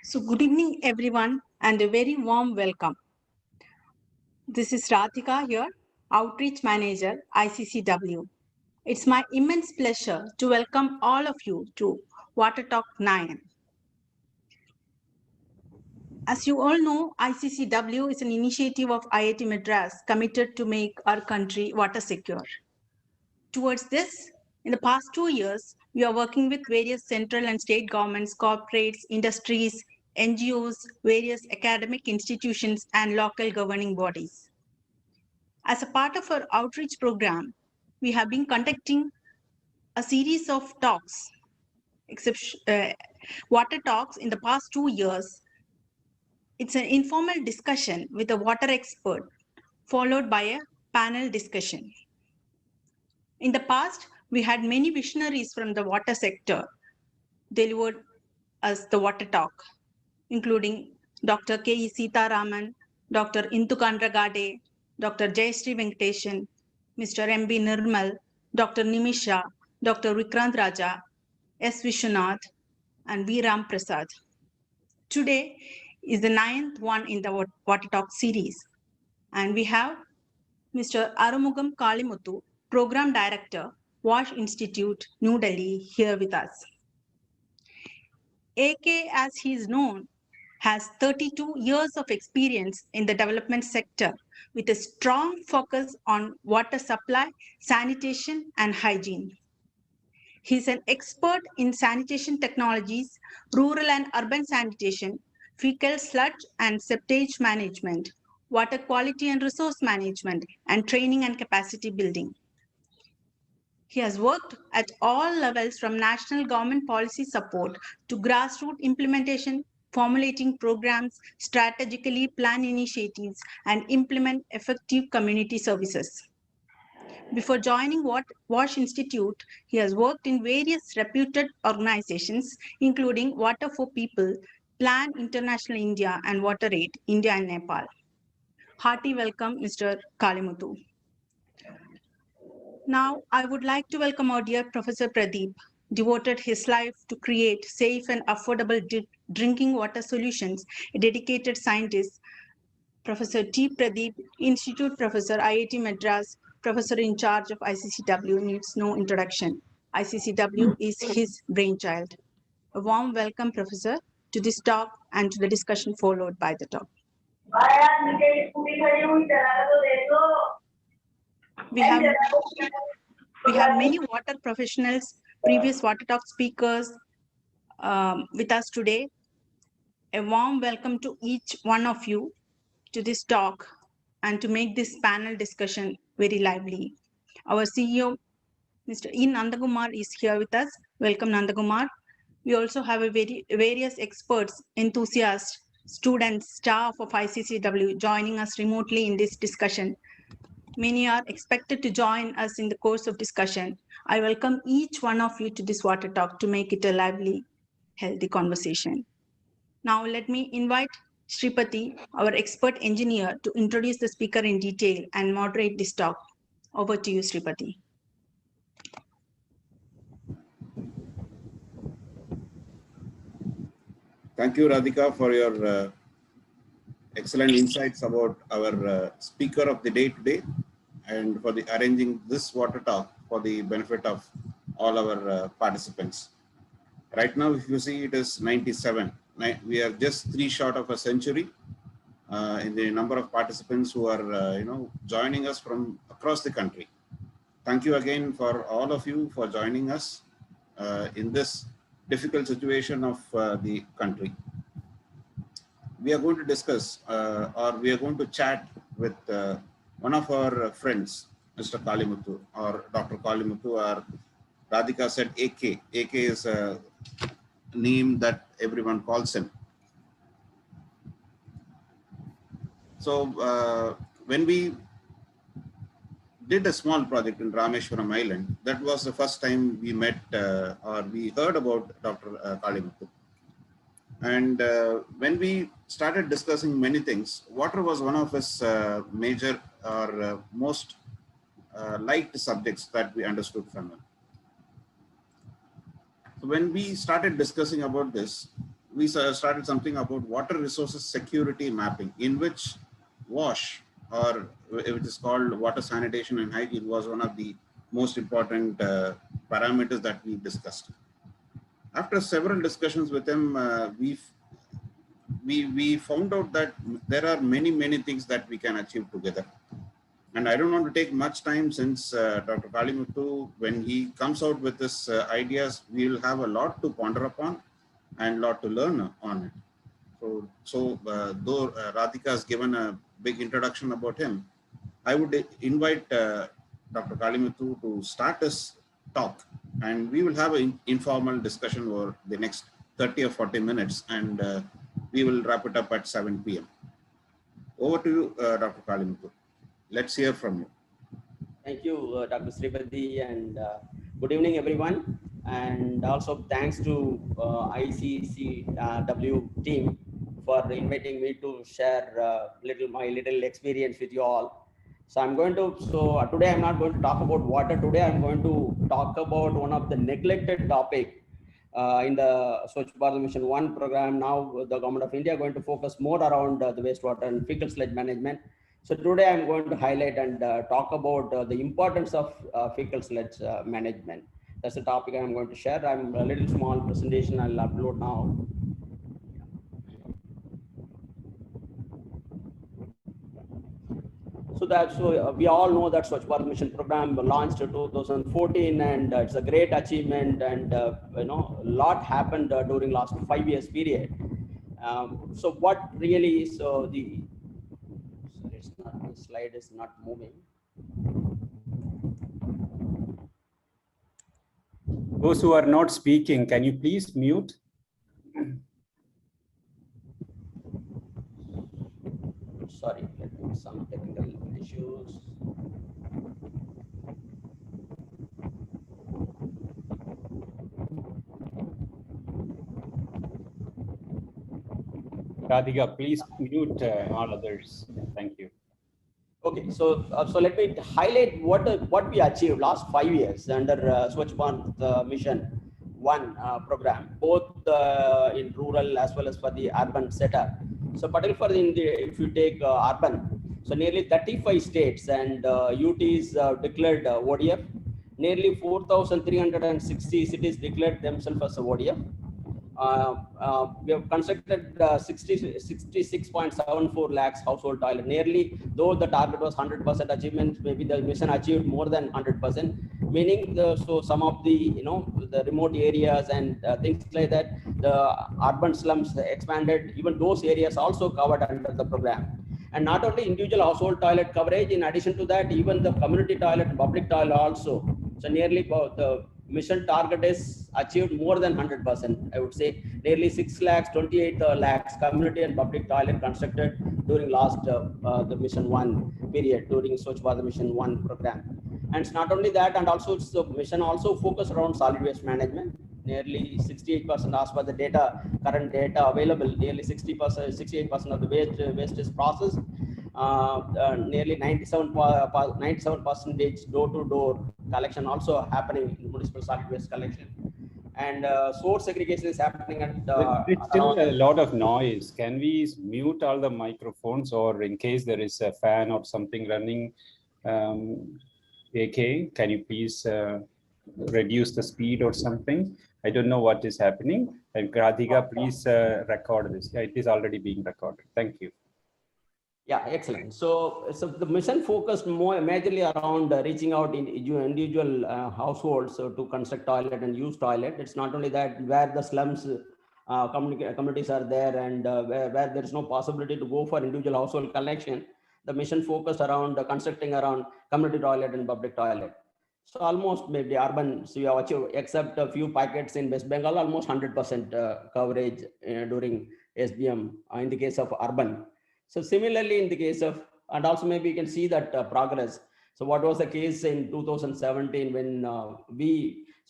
So good evening everyone and a very warm welcome. This is Radhika here, Outreach Manager, ICCW. It's my immense pleasure to welcome all of you to Water Talk 9. As you all know, ICCW is an initiative of IIT Madras committed to make our country water secure. Towards this, in the past 2 years, we are working with various central and state governments, corporates, industries, NGOs, various academic institutions, and local governing bodies. As a part of our outreach program, we have been conducting a series of talks, water talks in the past 2 years. It's an informal discussion with a water expert, followed by a panel discussion. In the past, we had many visionaries from the water sector delivered us the water talk, including Dr. K.E. Sitaraman, Dr. Indu Kandragade, Dr. Jayashree Venkateshan, Mr. M.B. Nirmal, Dr. Nimisha, Dr. Vikrant Raja, S. Vishwanath, and V. Ram Prasad. Today is the 9th one in the Water Talk series, and we have Mr. Arumugam Kalimuthu, Program Director, WASH Institute, New Delhi, here with us. AK, as he is known, has 32 years of experience in the development sector with a strong focus on water supply, sanitation, and hygiene. He is an expert in sanitation technologies, rural and urban sanitation, fecal sludge and septage management, water quality and resource management, and training and capacity building. He has worked at all levels from national government policy support to grassroots implementation, formulating programs, strategically plan initiatives, and implement effective community services. Before joining WASH Institute, he has worked in various reputed organizations, including Water for People, Plan International India, and WaterAid, India and Nepal. Hearty welcome, Mr. Kalimuthu. Now, I would like to welcome our dear Professor Pradeep, devoted his life to create safe and affordable drinking water solutions, a dedicated scientist, Professor T. Pradeep, Institute Professor, IIT Madras, Professor in charge of ICCW, needs no introduction. ICCW is his brainchild. A warm welcome, Professor, to this talk and to the discussion followed by the talk. We have many water professionals, previous Water Talk speakers with us today. A warm welcome to each one of you to this talk and to make this panel discussion very lively. Our CEO, Mr. E. Nandakumar, is here with us. Welcome, Nandakumar. We also have various experts, enthusiasts, students, staff of ICCW joining us remotely in this discussion. Many are expected to join us in the course of discussion. I welcome each one of you to this water talk to make it a lively, healthy conversation. Now let me invite Sripati, our expert engineer, to introduce the speaker in detail and moderate this talk. Over to you, Sripati. Thank you, Radhika, for your excellent insights about our speaker of the day today and for the arranging this water talk for the benefit of all our participants. Right now, if you see, it is 97. We are just 3 short of a century in the number of participants who are, joining us from across the country. Thank you again for all of you for joining us in this difficult situation of the country. We are going to discuss or we are going to chat with one of our friends, Mr. Kalimuthu or Dr. Kalimuthu, or Radhika said AK. AK is a name that everyone calls him. So when we did a small project in Rameshwaram Island, that was the first time we met or we heard about Dr. Kalimuthu. And when we started discussing many things, water was one of his major or most liked subjects that we understood from him. So when we started discussing about this, we started something about water resources security mapping, in which WASH, or which is called water sanitation and hygiene, was one of the most important parameters that we discussed. After several discussions with him, we found out that there are many things that we can achieve together. And I don't want to take much time, since Dr. Kalimuthu, when he comes out with his ideas, we will have a lot to ponder upon and a lot to learn on it. So though Radhika has given a big introduction about him, I would invite Dr. Kalimuthu to start his talk, and we will have an informal discussion over the next 30 or 40 minutes, and we will wrap it up at 7 p.m. Over to you, Dr. Kalimuthu. Let's hear from you. Thank you, Dr. Sripati, and good evening, everyone. And also thanks to ICCW team for inviting me to share my little experience with you all. So today I'm not going to talk about water. Today I'm going to talk about one of the neglected topic in the Swachh Bharat Mission 1 program. Now the Government of India is going to focus more around the wastewater and fecal sludge management. So today I'm going to highlight and talk about the importance of fecal sludge management. That's the topic I'm going to share. I'm a little small presentation I'll upload now. So we all know that Swachh Bharat Mission program launched in 2014, and it's a great achievement, and a lot happened during last 5 years period. So what really is the slide is not moving. Those who are not speaking, can you please mute? Sorry, some technical issues. Radhika, please mute all others. Thank you. Okay, so let me highlight what we achieved last 5 years under Swachh Bharat Mission 1 program, both in rural as well as for the urban setup. So particularly if you take urban, so nearly 35 states and UTs declared ODF. Nearly 4,360 cities declared themselves as ODF. We have constructed 66.74 lakhs household toilet. Nearly, though the target was 100% achievement, maybe the mission achieved more than 100%. Meaning, so some of the the remote areas and things like that, the urban slums expanded. Even those areas also covered under the program. And not only individual household toilet coverage, in addition to that, even the community toilet and public toilet also. So nearly the mission target is achieved more than 100%. I would say nearly 6,28 lakhs community and public toilet constructed during last the mission 1 period, during Swachh Bharat Mission 1 program. And it's not only that, and also the mission also focused around solid waste management. Nearly 68% as per the data, current data available, nearly 60%, 68% of the waste is processed. Nearly 97% door-to-door collection also happening in municipal solid waste collection. And source segregation is happening at it's still a lot of noise. Can we mute all the microphones, or in case there is a fan or something running, AK, can you please reduce the speed or something? I don't know what is happening. And Radhika, please record this. Yeah, it is already being recorded. Thank you. Yeah, excellent. So the mission focused more majorly around reaching out in individual households to construct toilet and use toilet. It's not only that, where the slums communities are there, and where there is no possibility to go for individual household collection, the mission focused around constructing around community toilet and public toilet. So almost maybe urban, so you have achieved, except a few packets in West Bengal, almost 100% coverage during SBM in the case of urban. So similarly in the case of, and also maybe you can see that progress. So what was the case in 2017 when so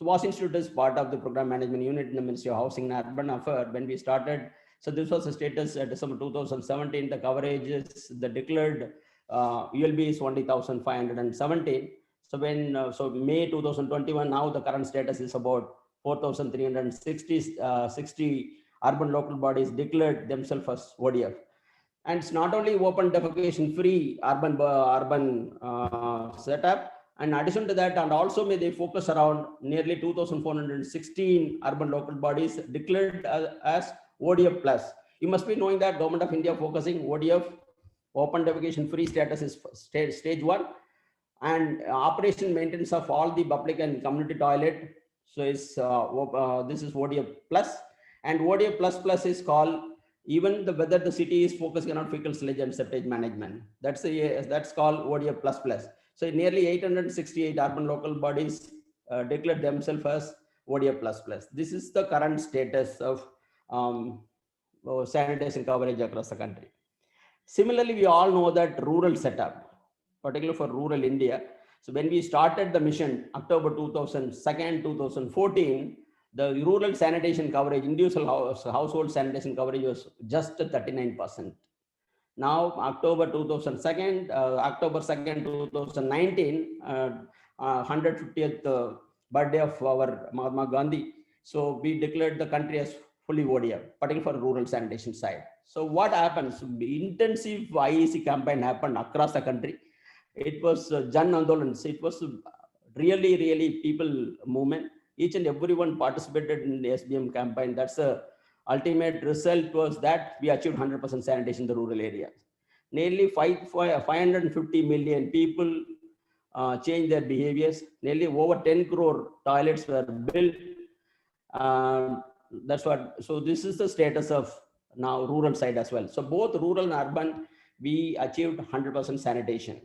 WASH Institute is part of the program management unit in the Ministry of Housing and Urban Affairs when we started. So this was the status at December 2017, the coverage is, the declared ULB is 20,517. So when, so May 2021, now the current status is about 4,360 urban local bodies declared themselves as ODF. And it's not only open defecation free urban setup. In addition to that, and also may they focus around nearly 2,416 urban local bodies declared as ODF plus. You must be knowing that Government of India focusing ODF, open defecation free status is stage 1, and operation maintenance of all the public and community toilet. So is this is ODF plus, and ODF plus plus is called even whether the city is focusing on fecal sludge and septage management. That's called ODF plus plus. So nearly 868 urban local bodies declared themselves as ODF plus plus. This is the current status of sanitation coverage across the country. Similarly, we all know that rural setup, particularly for rural India. So when we started the mission, October 2014, the rural sanitation coverage, individual household sanitation coverage was just 39%. Now, October 2nd, 2019, 150th birthday of our Mahatma Gandhi. So we declared the country as fully ODF, particularly for rural sanitation side. So what happens? Intensive IEC campaign happened across the country. It was Jan Andolan. It was really people movement. Each and everyone participated in the SBM campaign. That's the ultimate result was that we achieved 100% sanitation in the rural areas. Nearly 550 million people changed their behaviors. Nearly over 10 crore toilets were built. That's what. So this is the status of now rural side as well. So both rural and urban, we achieved 100% sanitation.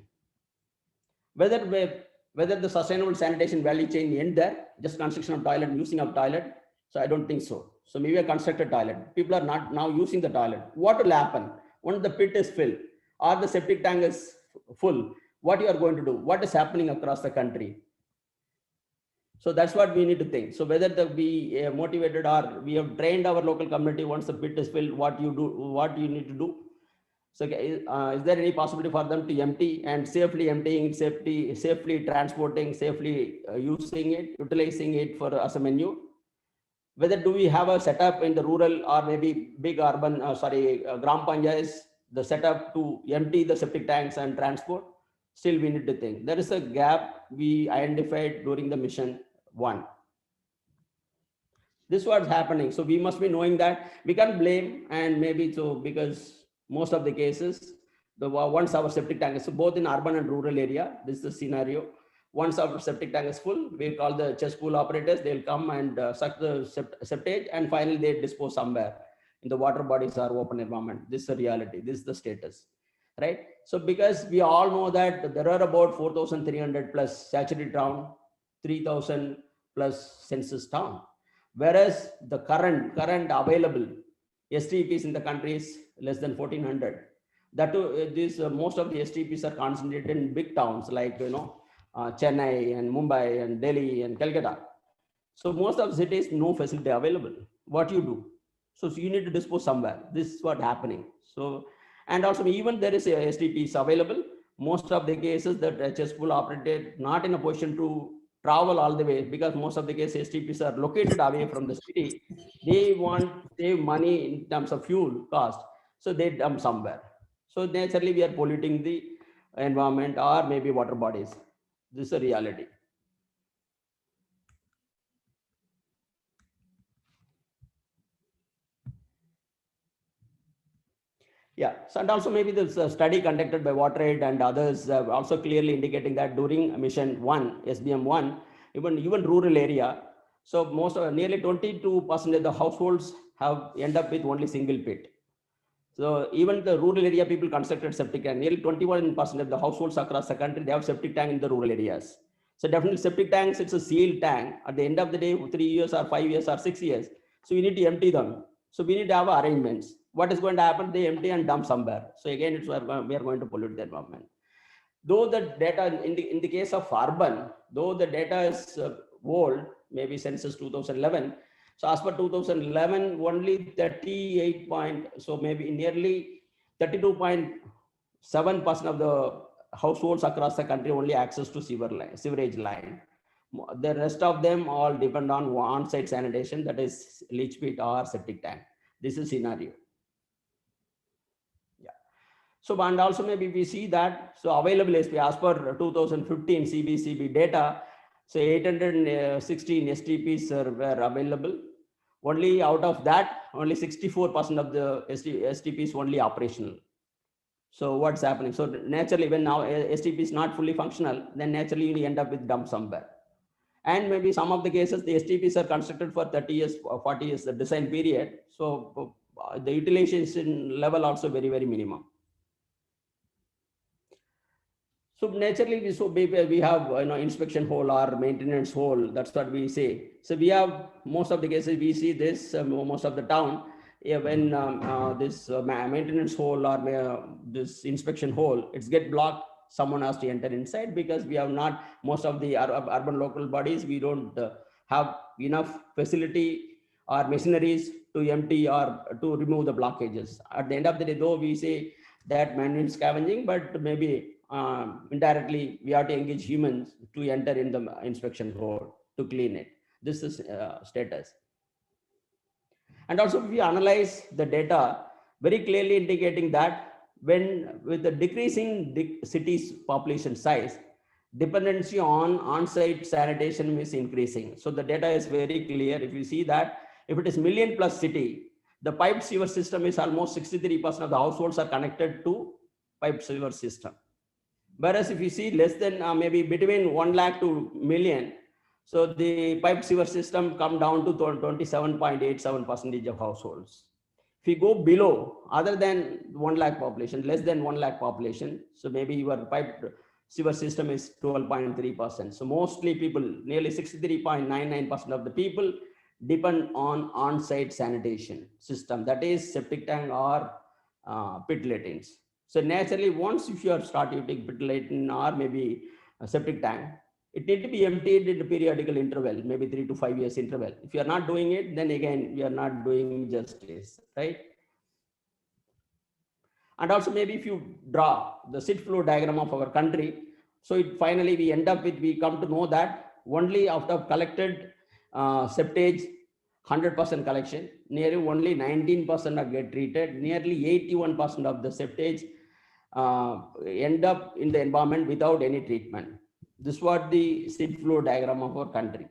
Whether the sustainable sanitation value chain end there, just construction of toilet, using of toilet. So I don't think so. So maybe a constructed toilet. People are not now using the toilet. What will happen once the pit is filled or the septic tank is full? What you are going to do? What is happening across the country? So that's what we need to think. So whether we motivated or we have trained our local community once the pit is filled, what you need to do. So is there any possibility for them to empty and safely emptying, safely transporting, safely using it, utilizing it for as a menu? Whether do we have a setup in the rural or maybe big urban, gram panchayats, the setup to empty the septic tanks and transport? Still we need to think. There is a gap we identified during the mission 1. This was happening. So we must be knowing that we can't blame, and maybe so because most of the cases, once our septic tank is, so both in urban and rural area, this is the scenario. Once our septic tank is full, we call the cesspool operators, they'll come and suck the septage, and finally they dispose somewhere in the water bodies or open environment. This is the reality, this is the status, right? So because we all know that there are about 4,300 plus saturated town, 3,000 plus census town, whereas the current available STPs in the country is less than 1,400. That too, most of the STPs are concentrated in big towns like Chennai and Mumbai and Delhi and Calcutta. So most of the cities, no facility available. What you do? So you need to dispose somewhere. This is what happening. So, and also even there is a STPs available. Most of the cases that cesspool operated not in a position to travel all the way, because most of the cases STPs are located away from the city. They want to save money in terms of fuel cost. So they dump somewhere. So naturally we are polluting the environment or maybe water bodies. This is a reality. Yeah, so and also maybe this study conducted by WaterAid and others also clearly indicating that during mission 1, SBM 1, even rural area, so nearly 22% of the households have end up with only single pit. So even the rural area people constructed septic tank, nearly 21% of the households across the country, they have septic tank in the rural areas. So definitely septic tanks, it's a sealed tank. At the end of the day, 3 years or 5 years or 6 years. So you need to empty them. So we need to have arrangements. What is going to happen? They empty and dump somewhere. So again, we are going to pollute the environment. Though the data in the case of urban, though the data is old, maybe census 2011. So as per 2011, only 38 so maybe nearly 32.7% of the households across the country only access to sewerage line. The rest of them all depend on on-site sanitation, that is leach pit or septic tank. This is scenario. Yeah. So, and also maybe we see that, so available SP as per 2015 CBCB data, so 816 STPs were available. Only out of that, only 64% of the STPs only operational. So what's happening? So naturally, when now STP is not fully functional, then naturally you end up with dump somewhere. And maybe some of the cases, the STPs are constructed for 30 years, 40 years, the design period. So the utilization level also very, very minimum. So naturally, we have inspection hole or maintenance hole. That's what we say. So we have most of the cases we see this most of the town. Yeah, when this maintenance hole or this inspection hole, it's get blocked. Someone has to enter inside because we have not, most of the urban local bodies, we don't have enough facility or machineries to empty or to remove the blockages. At the end of the day, though, we say that manual scavenging, but maybe indirectly we have to engage humans to enter in the inspection hole to clean it. This is status. And also we analyze the data very clearly indicating that when with the decreasing city's population size, dependency on on-site sanitation is increasing. So the data is very clear. If you see that if it is million plus city, the piped sewer system is almost 63% of the households are connected to piped sewer system. Whereas if you see less than maybe between 1 lakh to million, so the piped sewer system come down to 27.87% of households. If you go below, other than 1 lakh population, less than 1 lakh population, so maybe your piped sewer system is 12.3%. So mostly people, nearly 63.99% of the people depend on on-site sanitation system, that is septic tank or pit latrines. So naturally, once if you are start using pit latrine or maybe a septic tank, it need to be emptied in a periodical interval, maybe 3 to 5 years interval. If you are not doing it, then again, we are not doing justice, right? And also maybe if you draw the SIT flow diagram of our country, so it finally we end up with, we come to know that only after collected septage, 100% collection, nearly only 19% are get treated, nearly 81% of the septage end up in the environment without any treatment. This is what the SIT flow diagram of our country.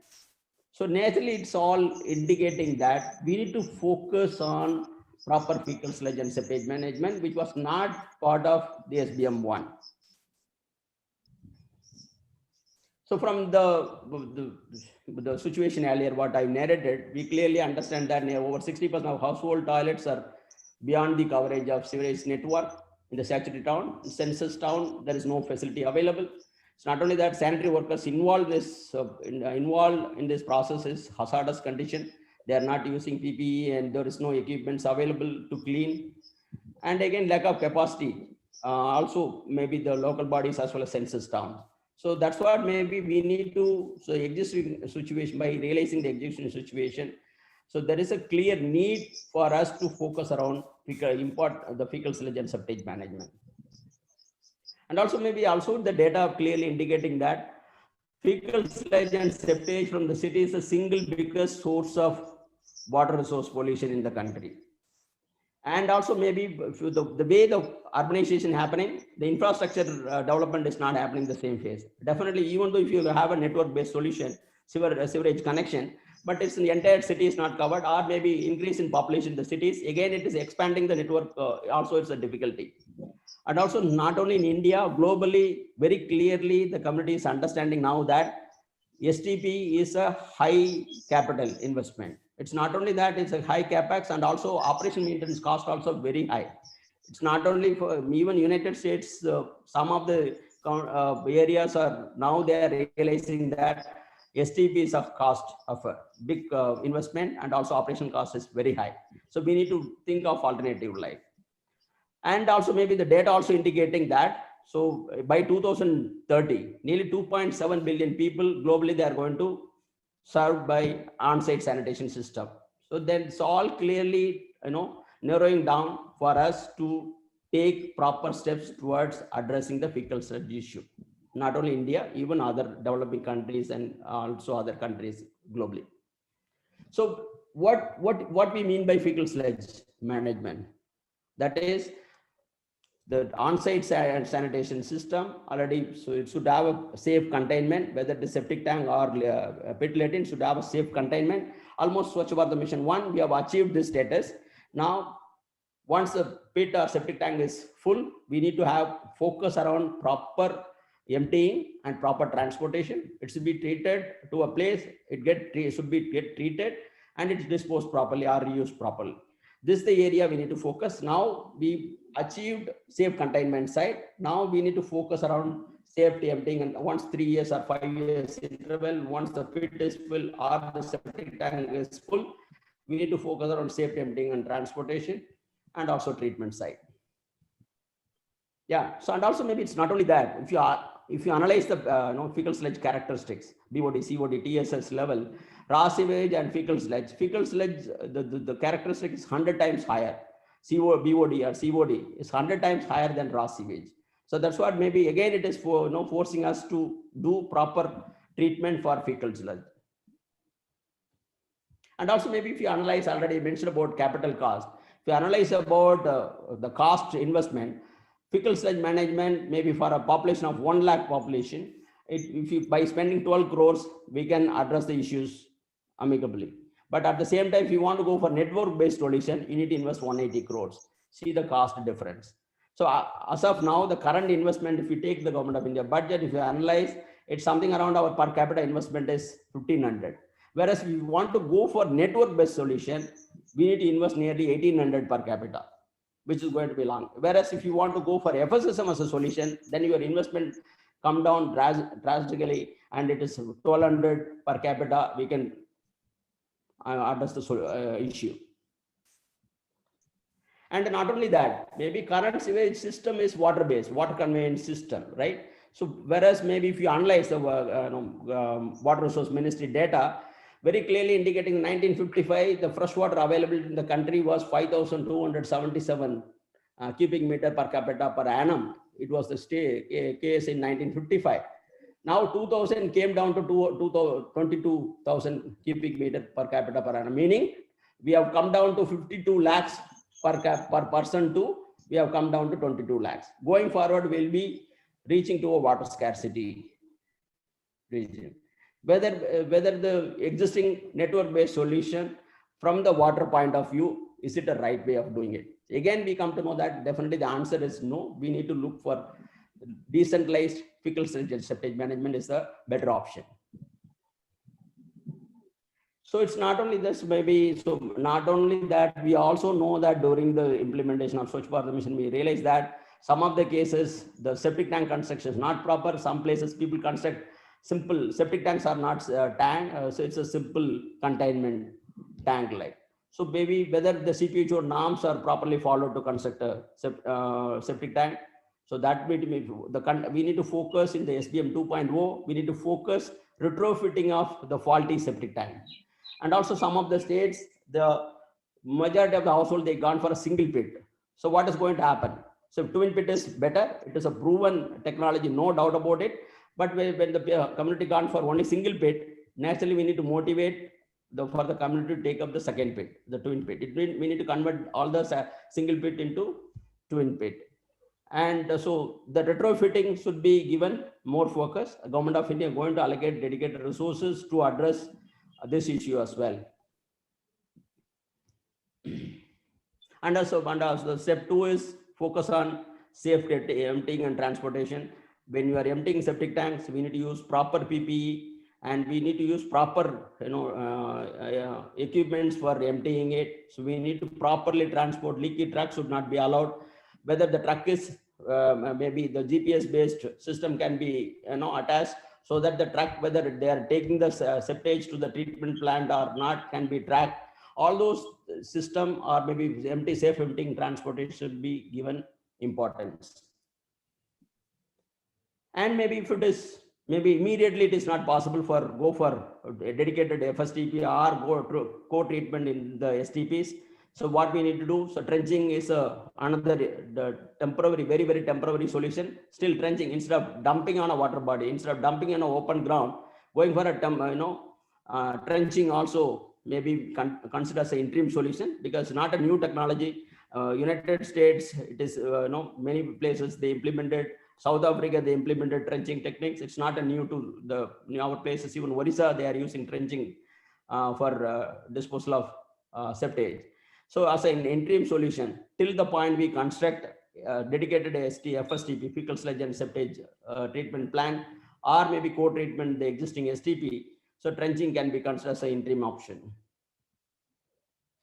So naturally, it's all indicating that we need to focus on proper fecal sludge and septage management, which was not part of the SBM 1. So from the situation earlier, what I narrated, we clearly understand that over 60% of household toilets are beyond the coverage of sewerage network in the saturated town. In census town, there is no facility available. It's not only that sanitary workers involved in this process is hazardous condition. They are not using PPE and there is no equipments available to clean. And again, lack of capacity. Also, maybe the local bodies as well as census towns. So that's what maybe we need to, so existing situation, by realizing the existing situation. So there is a clear need for us to focus around the fecal sludge and septage management. And also maybe also the data clearly indicating that fecal sludge and septage from the city is the single biggest source of water resource pollution in the country. And also maybe the way the urbanization happening, the infrastructure development is not happening in the same phase. Definitely, even though if you have a network-based solution, sewerage connection, but it's in the entire city is not covered, or maybe increase in population in the cities, again, it is expanding the network, also it's a difficulty. And also not only in India, globally, very clearly, the community is understanding now that STP is a high capital investment. It's not only that, it's a high capex and also operation maintenance cost also very high. It's not only for even United States, some of the areas are now they are realizing that STP is of cost of a big investment and also operation cost is very high. So we need to think of alternative life. And also maybe the data also indicating that, so by 2030, nearly 2.7 billion people globally, they are going to served by on-site sanitation system. So then it's all clearly, narrowing down for us to take proper steps towards addressing the fecal sludge issue. Not only India, even other developing countries and also other countries globally. So what we mean by fecal sludge management. That is the on-site sanitation system already, so it should have a safe containment, whether the septic tank or pit latrine should have a safe containment. Almost Swachh Bharat Mission 1, we have achieved this status. Now, once the pit or septic tank is full, we need to have focus around proper emptying and proper transportation. It should be treated to a place, should get treated and it's disposed properly or reused properly. This is the area we need to focus. Now we achieved safe containment side. Now we need to focus around safety emptying, and once 3 years or 5 years interval, once the pit is full or the septic tank is full, we need to focus around safety emptying and transportation and also treatment side. Yeah, so and also maybe it's not only that, if you analyze the fecal sludge characteristics, BOD, COD, TSS level, raw sewage and fecal sludge, the characteristic is 100 times higher. BOD or COD is 100 times higher than raw sewage. So that's what maybe again it is for forcing us to do proper treatment for fecal sludge. And also maybe if you analyze, already mentioned about capital cost, if you analyze about the cost investment, fecal sludge management, maybe for a population of 1 lakh population, if you by spending 12 crores, we can address the issues amicably. But at the same time, if you want to go for network-based solution, you need to invest 180 crores. See the cost difference. So as of now, the current investment, if you take the Government of India budget, if you analyze, it's something around our per capita investment is 1,500. Whereas if you want to go for network-based solution, we need to invest nearly 1,800 per capita, which is going to be long. Whereas if you want to go for FSSM as a solution, then your investment come down drastically, and it is 1,200 per capita. We can address the issue. And not only that, maybe current sewage system is water-based, water conveyance system, right? So whereas maybe if you analyze the Water Resource Ministry data, very clearly indicating 1955, the fresh water available in the country was 5,277 cubic meter per capita per annum. It was the case in 1955. Now 2000 came down to 22,000 cubic meter per capita per annum, meaning we have come down to 52 lakhs per person to, we have come down to 22 lakhs. Going forward, we'll be reaching to a water scarcity region. Whether the existing network-based solution from the water point of view, is it the right way of doing it? Again, we come to know that definitely the answer is no. We need to look for decentralized fecal sludge and septic management is the better option. So it's not only this, maybe, so not only that, we also know that during the implementation of Swachh Bharat Mission, we realized that some of the cases, the septic tank construction is not proper. Some places people construct simple septic tanks are not tank, so it's a simple containment tank like. So maybe whether the CPHO norms are properly followed to construct a septic tank. So that we need to focus in the SBM 2.0. We need to focus retrofitting of the faulty septic tank. And also some of the states, the majority of the household, they gone for a single pit. So what is going to happen? So twin pit is better. It is a proven technology, no doubt about it. But when the community gone for only single pit, naturally we need to motivate for the community to take up the second pit, the twin pit. We need to convert all the single pit into twin pit. And so the retrofitting should be given more focus. The Government of India is going to allocate dedicated resources to address this issue as well. And also the step 2 is focus on safe emptying and transportation. When you are emptying septic tanks, we need to use proper PPE and we need to use proper equipments for emptying it. So we need to properly transport. Leaky trucks should not be allowed. Whether the truck is maybe the GPS based system can be attached, so that the truck, whether they are taking the septage to the treatment plant or not, can be tracked. All those system or maybe safe emptying transportation should be given importance. And maybe if it is, maybe immediately it is not possible for go for a dedicated FSTP or go co-treatment in the STPs. So what we need to do, so trenching is another temporary, very, very temporary solution. Still trenching, instead of dumping on a water body, instead of dumping on an open ground, going for a trenching also maybe consider as an interim solution, because not a new technology. United States, it is many places they implemented. South Africa, they implemented trenching techniques. It's not a new to our places. Even Orissa, they are using trenching for disposal of septage. So as an interim solution, till the point we construct dedicated FSTP, fecal sludge and septage treatment plan, or maybe co-treatment the existing STP. So trenching can be considered as an interim option.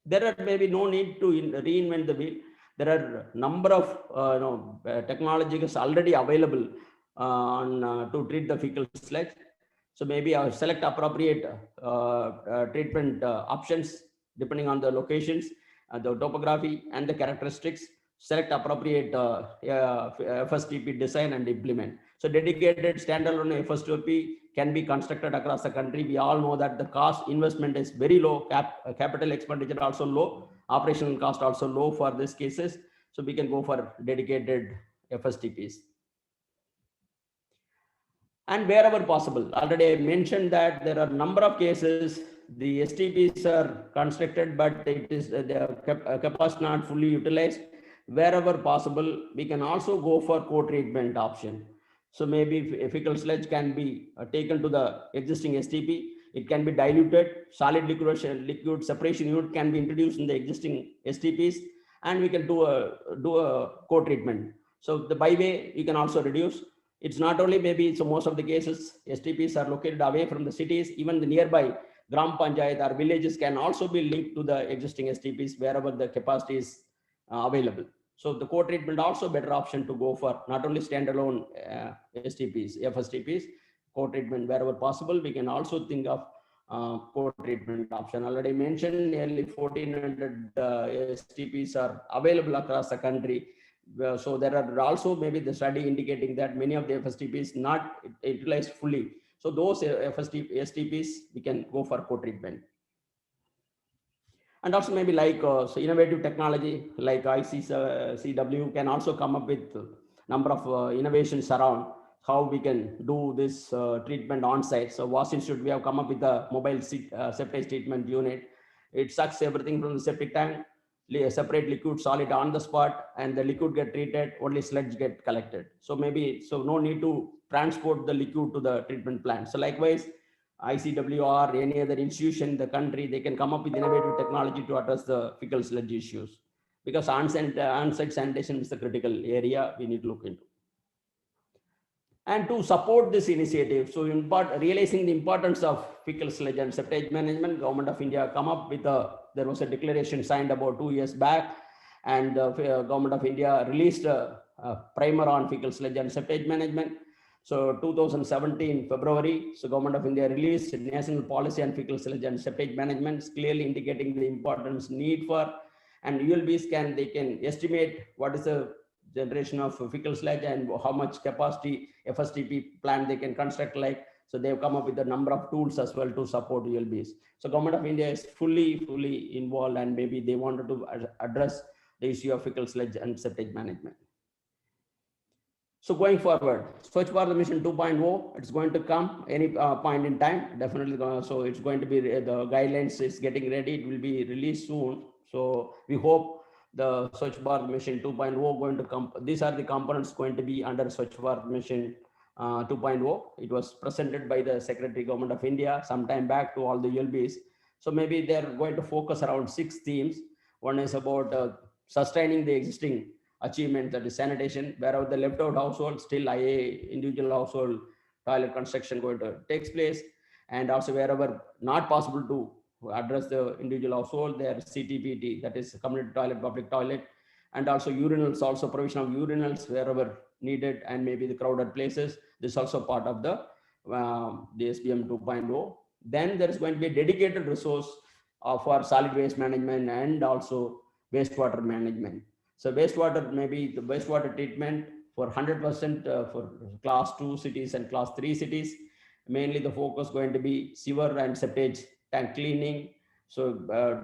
There are maybe no need to reinvent the wheel. There are number of technologies already available to treat the fecal sludge. So maybe I'll select appropriate treatment options depending on the locations, the topography and the characteristics. Select appropriate FSTP design and implement. So dedicated standalone FSTP can be constructed across the country. We all know that the cost investment is very low, capital expenditure also low, operational cost also low for these cases. So we can go for dedicated FSTPs. And wherever possible, already I mentioned that there are a number of cases the STPs are constructed, but it is the capacity not fully utilized. Wherever possible, we can also go for co-treatment option. So maybe fecal sludge can be taken to the existing STP. It can be diluted. Solid liquid separation unit can be introduced in the existing STPs, and we can do a co-treatment. So the by way, you can also reduce. It's not only maybe, so most of the cases, STPs are located away from the cities. Even the nearby Gram Panchayat or villages can also be linked to the existing STPs wherever the capacity is available. So the co-treatment also better option to go for, not only standalone STPs, FSTPs, co-treatment wherever possible. We can also think of co-treatment option. Already mentioned nearly 1400 STPs are available across the country. So there are also maybe the study indicating that many of the FSTPs not utilized fully. So those STPs, we can go for co-treatment. And also maybe like so innovative technology like ICCW can also come up with number of innovations around how we can do this treatment on site. So WAS Institute, we have come up with a mobile septage treatment unit. It sucks everything from the septic tank, separate liquid solid on the spot, and the liquid get treated, only sludge get collected. So maybe, so no need to transport the liquid to the treatment plant. So likewise, ICW or any other institution in the country, they can come up with innovative technology to address the fecal sludge issues, because on-site sanitation is the critical area we need to look into. And to support this initiative, so realizing the importance of fecal sludge and septage management, Government of India come up with there was a declaration signed about 2 years back, and Government of India released a primer on fecal sludge and septage management. So 2017 February, so Government of India released National Policy on Fecal Sludge and Septage Management, clearly indicating the importance need for, and ULBs they can estimate what is the generation of fecal sludge and how much capacity FSTP plant they can construct like. So they've come up with a number of tools as well to support ULBs. So Government of India is fully involved, and maybe they wanted to address the issue of fecal sludge and septage management. So going forward, Swachh Bharat Mission 2.0, it's going to come any point in time, definitely. So it's going to be, the guidelines is getting ready. It will be released soon. So we hope the Swachh Bharat Mission 2.0 going to come. These are the components going to be under Swachh Bharat Mission 2.0. It was presented by the Secretary Government of India some time back to all the ULBs. So maybe they're going to focus around 6 themes. One is about sustaining the existing achievement, that is sanitation. Wherever the left out household, still IA individual household toilet construction going to takes place. And also wherever not possible to address the individual household, there CTPT, that is community toilet, public toilet, and also urinals, also provision of urinals wherever needed, and maybe the crowded places. This is also part of the SBM 2.0. Then there is going to be a dedicated resource for solid waste management and also wastewater management. So wastewater, maybe the wastewater treatment for 100% for class 2 cities and class 3 cities. Mainly the focus going to be sewer and septage tank cleaning. So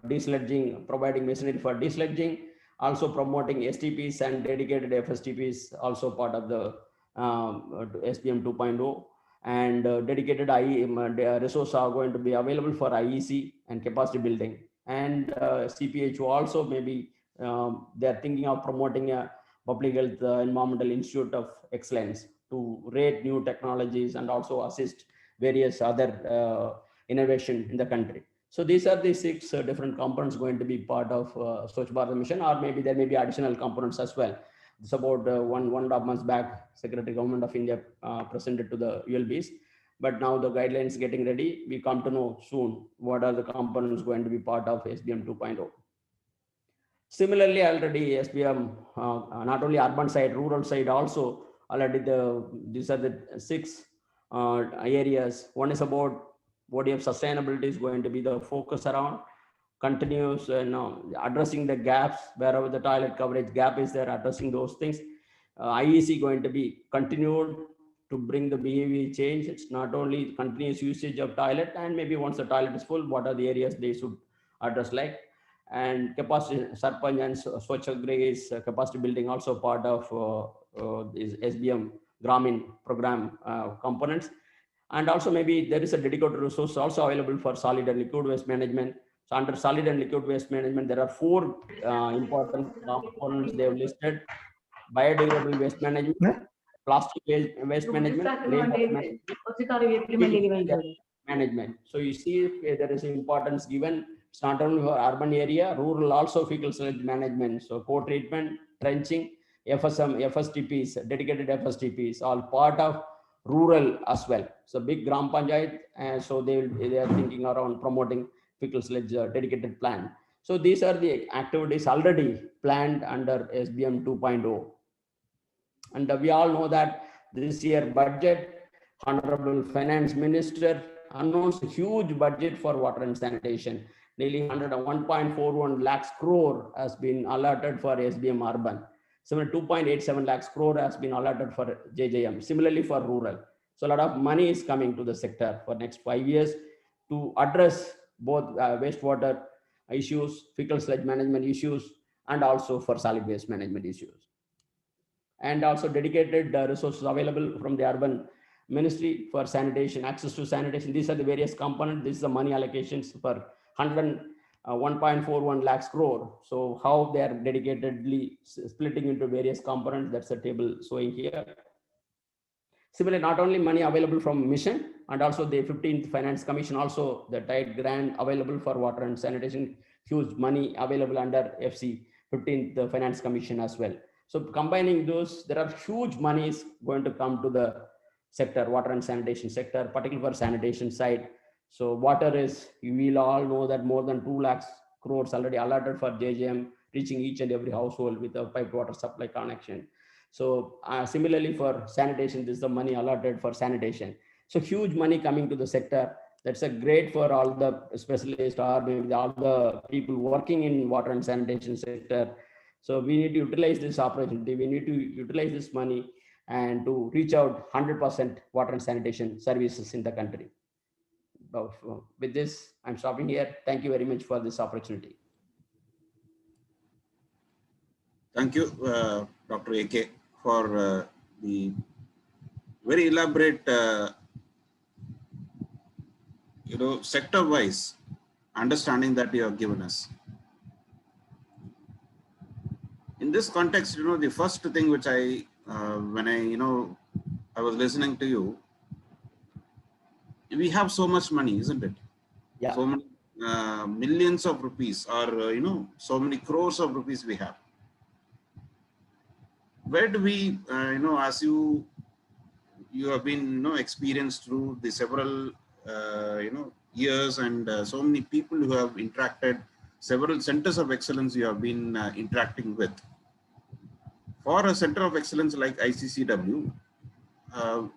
desludging, providing machinery for desludging, also promoting STPs and dedicated FSTPs, also part of the SBM 2.0. and dedicated resources are going to be available for IEC and capacity building. And CPHO also maybe they're thinking of promoting a public health environmental institute of excellence to rate new technologies and also assist various other innovation in the country. So these are the 6 different components going to be part of Swachh Bharat mission, or maybe there may be additional components as well. It's about 1.5 months back, Secretary Government of India presented to the ULBs, but now the guidelines getting ready. We come to know soon what are the components going to be part of SBM 2.0. Similarly, already SBM, not only urban side, rural side also, already these are the 6 areas. One is about ODF sustainability is going to be the focus around, continuous addressing the gaps wherever the toilet coverage gap is there, addressing those things. IEC going to be continued to bring the behavior change. It's not only continuous usage of toilet, and maybe once the toilet is full, what are the areas they should address like. And capacity, Sarpanch and Swachhagrah is capacity building also part of is SBM Gramin program components. And also maybe there is a dedicated resource also available for solid and liquid waste management. So under solid and liquid waste management, there are 4 important components they have listed: biodegradable waste management, plastic waste management, management. So you see there is importance given. It's not only for urban area, rural also fecal sludge management. So co-treatment, trenching, FSM, FSTPs, dedicated FSTPs, all part of rural as well. So big Gram Panchayat, so they are thinking around promoting fecal sludge dedicated plan. So these are the activities already planned under SBM 2.0. And we all know that this year budget, Honorable Finance Minister announced a huge budget for water and sanitation. Nearly 101.41 lakhs crore has been allotted for SBM urban. Similarly, 2.87 lakhs crore has been allotted for JJM. Similarly for rural. So a lot of money is coming to the sector for next 5 years to address both wastewater issues, fecal sludge management issues, and also for solid waste management issues. And also dedicated resources available from the urban ministry for sanitation, access to sanitation. These are the various components. This is the money allocations for 1.41 lakhs crore. So how they are dedicatedly splitting into various components, that's a table showing here. Similarly, not only money available from mission, and also the 15th Finance Commission, also the tight grant available for water and sanitation, huge money available under FC 15th Finance Commission as well. So combining those, there are huge monies going to come to the sector, water and sanitation sector, particularly for sanitation side. So water is, you will all know that more than 2 lakhs crores already allotted for JJM, reaching each and every household with a piped water supply connection. So similarly for sanitation, this is the money allotted for sanitation. So huge money coming to the sector. That's a great for all the specialists or maybe all the people working in water and sanitation sector. So we need to utilize this opportunity. We need to utilize this money and to reach out 100% water and sanitation services in the country. With this, I'm stopping here. Thank you very much for this opportunity. Thank you, Dr. AK, for the very elaborate, sector-wise understanding that you have given us. In this context, the first thing which I, when I was listening to you, we have so much money, isn't it? Yeah. So many millions of rupees, or so many crores of rupees we have. Where do we, as you have been, experienced through the several, years, and so many people who have interacted, several centers of excellence you have been interacting with. For a center of excellence like ICCW,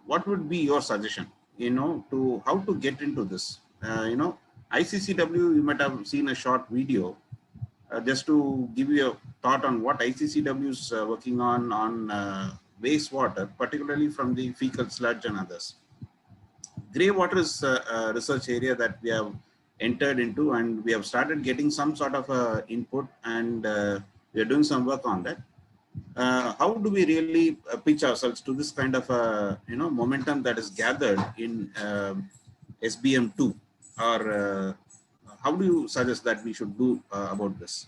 what would be your suggestion, to how to get into this? ICCW, you might have seen a short video, just to give you a thought on what ICCW is working on wastewater, particularly from the fecal sludge and others. Grey water is a research area that we have entered into, and we have started getting some sort of input, and we are doing some work on that. how do we really pitch ourselves to this kind of momentum that is gathered in SBM2, or how do you suggest that we should do about this?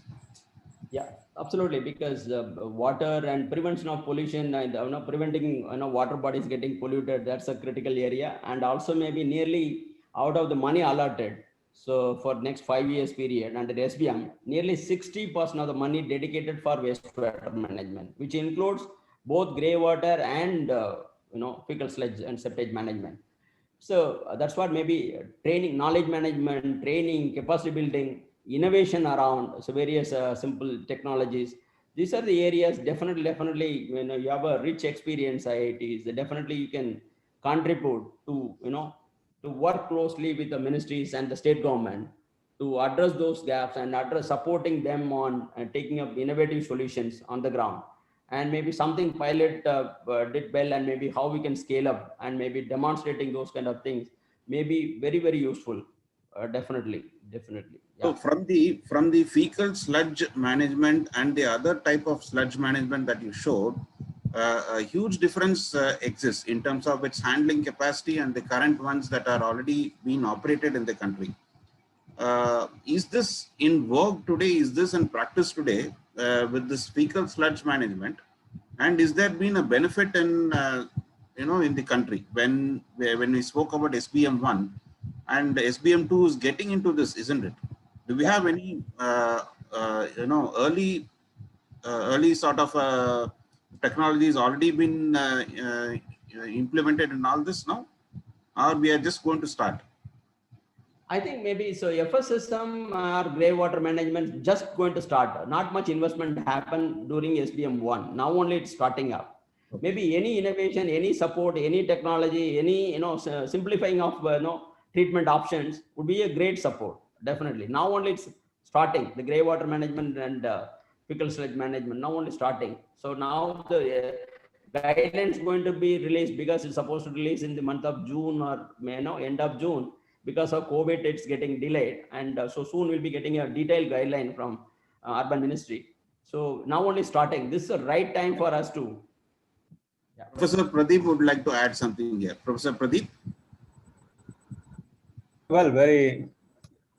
Yeah, absolutely, because water and prevention of pollution and preventing water bodies getting polluted, that's a critical area. And also maybe nearly out of the money allotted, so for next 5 years period under SBM, nearly 60% of the money dedicated for wastewater management, which includes both grey water and fecal sludge and septage management. So that's what maybe training, knowledge management, training, capacity building, innovation around so various simple technologies. These are the areas definitely when you have a rich experience IITs, definitely you can contribute to to work closely with the ministries and the state government to address those gaps and address supporting them on taking up innovative solutions on the ground, and maybe something pilot did well, and maybe how we can scale up and maybe demonstrating those kind of things may be very useful. Definitely. So Yeah. from the fecal sludge management and the other type of sludge management that you showed, a huge difference exists in terms of its handling capacity and the current ones that are already being operated in the country. Is this in vogue today? Is this in practice today with this fecal sludge management? And is there been a benefit in in the country when we spoke about SBM1 and SBM2 is getting into this, isn't it? Do we have any early sort of technologies already been implemented in all this now, or we are just going to start? I think maybe so FSSM or grey water management just going to start. Not much investment happened during SBM1. Now only it's starting up. Okay. Maybe any innovation, any support, any technology, any simplifying of treatment options would be a great support. Definitely. Now only it's starting. The grey water management and fecal sludge management now only starting. So now the guidelines going to be released because it's supposed to release in the month of June or end of June. Because of COVID, it's getting delayed, and so soon we'll be getting a detailed guideline from Urban Ministry. So now only starting. This is the right time for us to. Yeah. Professor Pradeep would like to add something here. Professor Pradeep. Well, very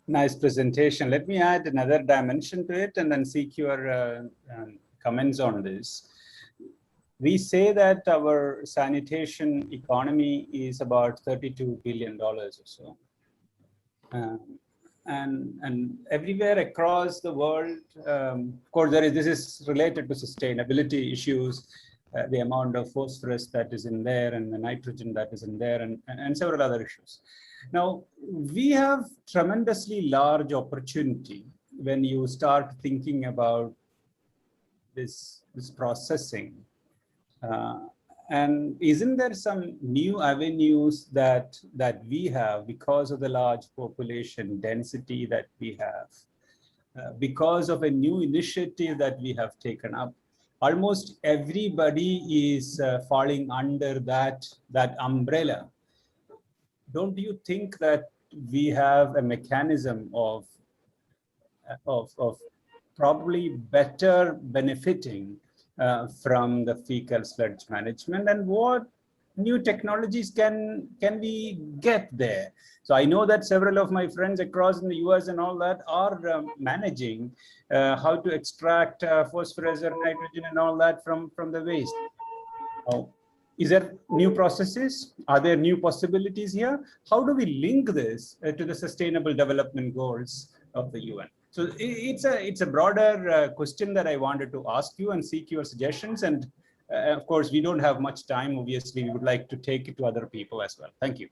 nice presentation. Let me add another dimension to it and then seek your comments on this. We say that our sanitation economy is about $32 billion or so. And everywhere across the world, of course, this is related to sustainability issues, the amount of phosphorus that is in there and the nitrogen that is in there, and several other issues. Now, we have tremendously large opportunity when you start thinking about this processing. And isn't there some new avenues that we have because of the large population density that we have, because of a new initiative that we have taken up? Almost everybody is falling under that umbrella. Don't you think that we have a mechanism of probably better benefiting from the fecal sludge management, and what new technologies can we get there? So I know that several of my friends across in the US and all that are managing how to extract phosphorus or nitrogen and all that from the waste. Is there new processes? Are there new possibilities here? How do we link this to the Sustainable Development Goals of the UN? So it's a broader question that I wanted to ask you and seek your suggestions. And of course, we don't have much time. Obviously, we would like to take it to other people as well. Thank you.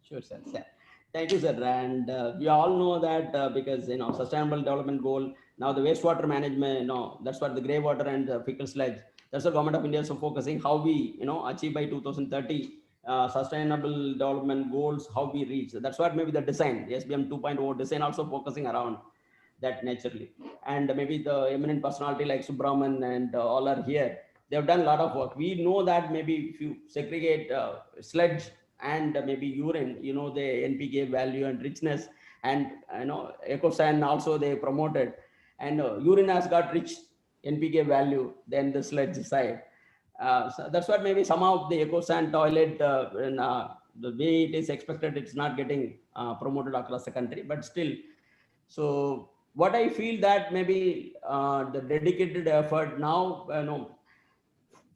Sure, sir. Yeah. Thank you, sir. And we all know that because Sustainable Development Goal, now the wastewater management, that's what the grey water and fecal sludge. That's the Government of India is focusing how we achieve by 2030. Sustainable development goals, how we reach. That's what maybe the design, the SBM 2.0 design also focusing around that naturally. And maybe the eminent personality like Subramanian and all are here. They've done a lot of work. We know that maybe if you segregate sludge and maybe urine, the NPK value and richness, and EcoSan also they promoted, and urine has got rich NPK value than the sludge side. So that's what maybe some of the EcoSan toilet, the way it is expected, it's not getting promoted across the country, but still. So what I feel that maybe the dedicated effort now,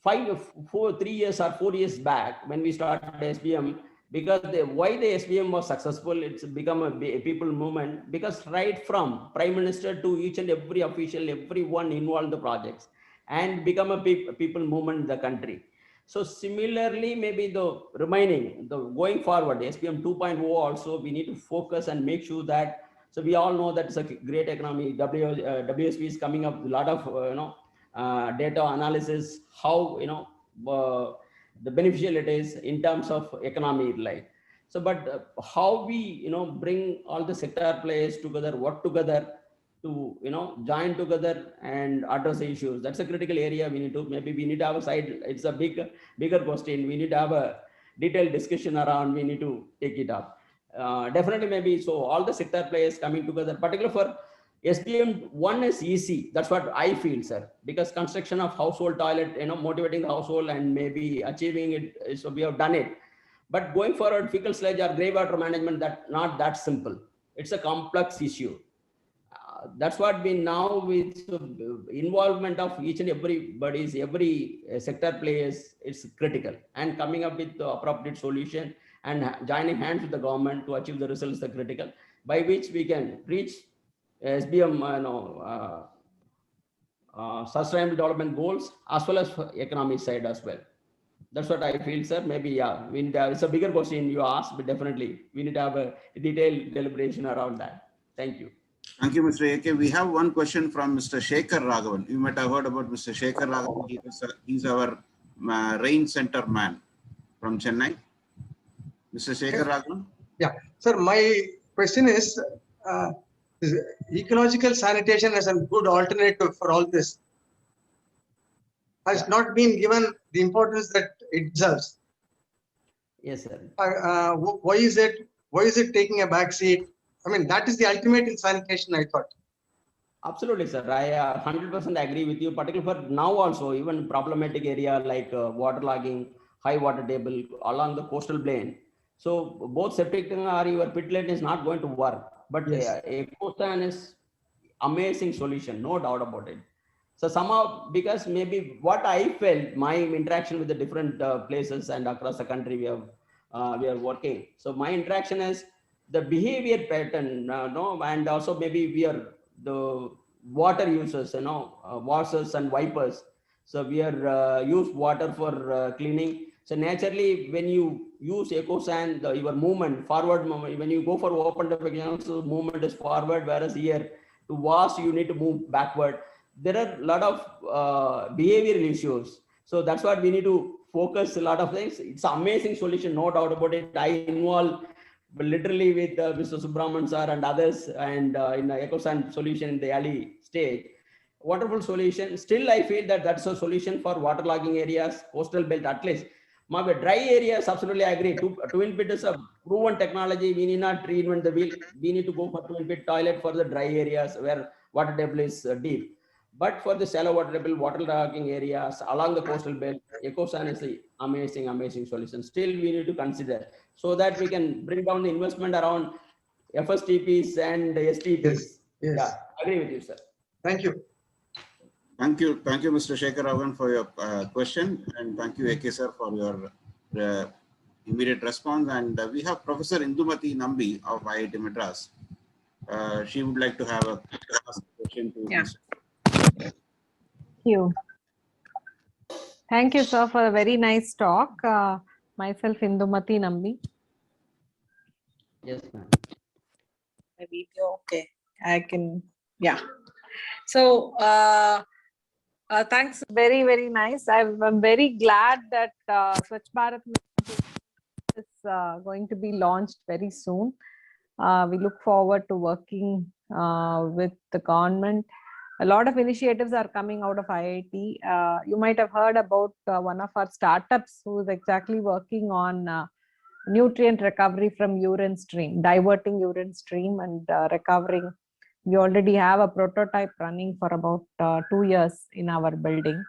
3 years or 4 years back when we started SBM, because why the SBM was successful, it's become a people movement, because right from Prime Minister to each and every official, everyone involved in the projects, and become a people movement in the country. So similarly, maybe the remaining, the going forward, SBM 2.0 also, we need to focus and make sure that, so we all know that it's a great economy. WSP is coming up with a lot of, data analysis, how, the beneficial it is in terms of economy, like. So, but how we, bring all the sector players together, work together to, join together and address the issues. That's a critical area we need to, maybe we need to have a side, it's a bigger question. We need to have a detailed discussion around, we need to take it up. Definitely maybe, so all the sector players coming together, particularly for SBM 1 is easy. That's what I feel, sir, because construction of household toilet, motivating the household and maybe achieving it. So we have done it, but going forward, fecal sludge or grey water management, that not that simple. It's a complex issue. That's what we now, with involvement of each and every sector players, it's critical, and coming up with the appropriate solution and joining hands with the government to achieve the results are critical, by which we can reach SBM, sustainable development goals, as well as economic side as well. That's what I feel, sir. Maybe, yeah, we need it's a bigger question you asked, but definitely we need to have a detailed deliberation around that. Thank you. Thank you, Mr. AK. We have one question from Mr. Shekhar Raghavan. You might have heard about Mr. Shekhar Raghavan. He's our rain center man from Chennai. Mr. Shekhar Raghavan? Yeah, sir, my question is ecological sanitation as a good alternative for all this has not been given the importance that it deserves. Yes, sir. Why is it taking a back seat? I mean, that is the ultimate in sanitation, I thought. Absolutely, sir. I 100% agree with you, particularly for now also, even problematic area like waterlogging, high water table along the coastal plain. So both septic tank or your pit lane is not going to work, but Yes. EcoSan is amazing solution, no doubt about it. So somehow, because maybe what I felt, my interaction with the different places and across the country we are working. So my interaction is the behavior pattern, and also maybe we are the water users, washers and wipers. So we are use water for cleaning. So naturally, when you use EcoSan, your movement, forward movement, when you go for open defecation, so movement is forward, whereas here to wash, you need to move backward. There are a lot of behavioral issues. So that's what we need to focus a lot of things. It's an amazing solution, no doubt about it. I involve literally with Mr. Subramanian sir and others, and in the EcoSan solution in the early stage. Wonderful solution. Still, I feel that that's a solution for waterlogging areas, coastal belt at least. My dry areas, absolutely agree. Twin pit is a proven technology. We need not reinvent the wheel. We need to go for twin pit toilet for the dry areas where water table is deep. But for the shallow water table, waterlogging areas along the coastal belt, EcoSan is the amazing solution. Still, we need to consider so that we can bring down the investment around FSTPs and STPs. Yes. Yeah, agree with you, sir. Thank you. Thank you, Mr. Shekhar Raghavan, for your question, and thank you, AK sir, for your immediate response. And we have Professor Indumati Nambi of IIT Madras. She would like to have a question to Mr. Thank you, sir, for a very nice talk. Myself, Indumati Nambi. Yes, ma'am. My video, okay, I can, yeah. So, thanks. Very, very nice. I'm very glad that Swachh Bharat is going to be launched very soon. We look forward to working with the government. A lot of initiatives are coming out of IIT. You might have heard about one of our startups who is exactly working on nutrient recovery from urine stream, diverting urine stream and recovering We already have a prototype running for about 2 years in our building.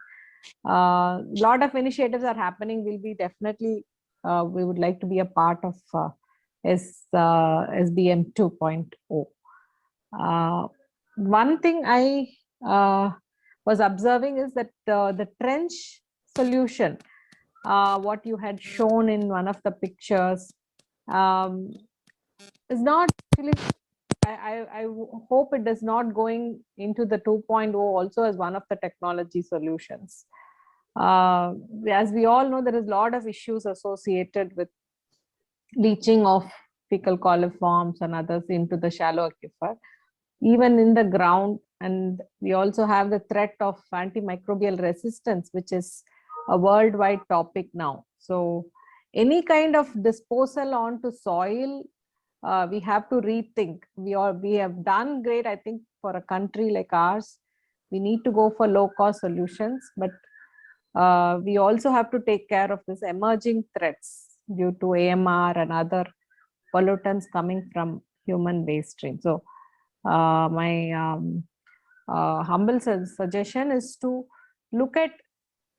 Lot of initiatives are happening. We'll be definitely, we would like to be a part of SBM 2.0. One thing I was observing is that the trench solution, what you had shown in one of the pictures, is not actually, I hope it is not going into the 2.0 also as one of the technology solutions. As we all know, there is a lot of issues associated with leaching of fecal coliforms and others into the shallow aquifer, even in the ground. And we also have the threat of antimicrobial resistance, which is a worldwide topic now. So any kind of disposal onto soil, we have to rethink. We have done great, I think, for a country like ours. We need to go for low-cost solutions, but we also have to take care of this emerging threats due to AMR and other pollutants coming from human waste stream. So my humble suggestion is to look at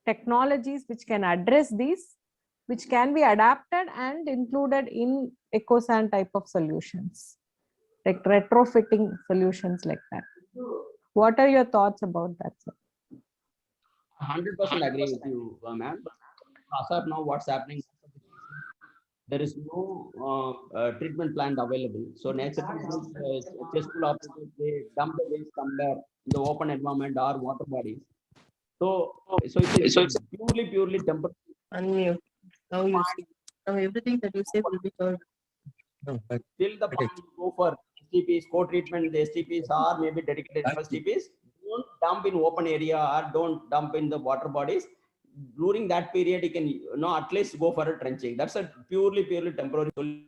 technologies which can address these, which can be adapted and included in EcoSan type of solutions, like retrofitting solutions like that. What are your thoughts about that, sir? 100% agree with you, ma'am. As of now, what's happening? There is no treatment plant available. So nature cesspool operators, they dump the waste somewhere in the open environment or water bodies. So it's purely temporary. Unmute. Now you see. Now everything that you say will be heard. Till the point you go for STPs, co-treatment, the STPs are maybe dedicated STPs. Don't dump in open area or don't dump in the water bodies. During that period, you can at least go for a trenching. That's a purely temporary solution.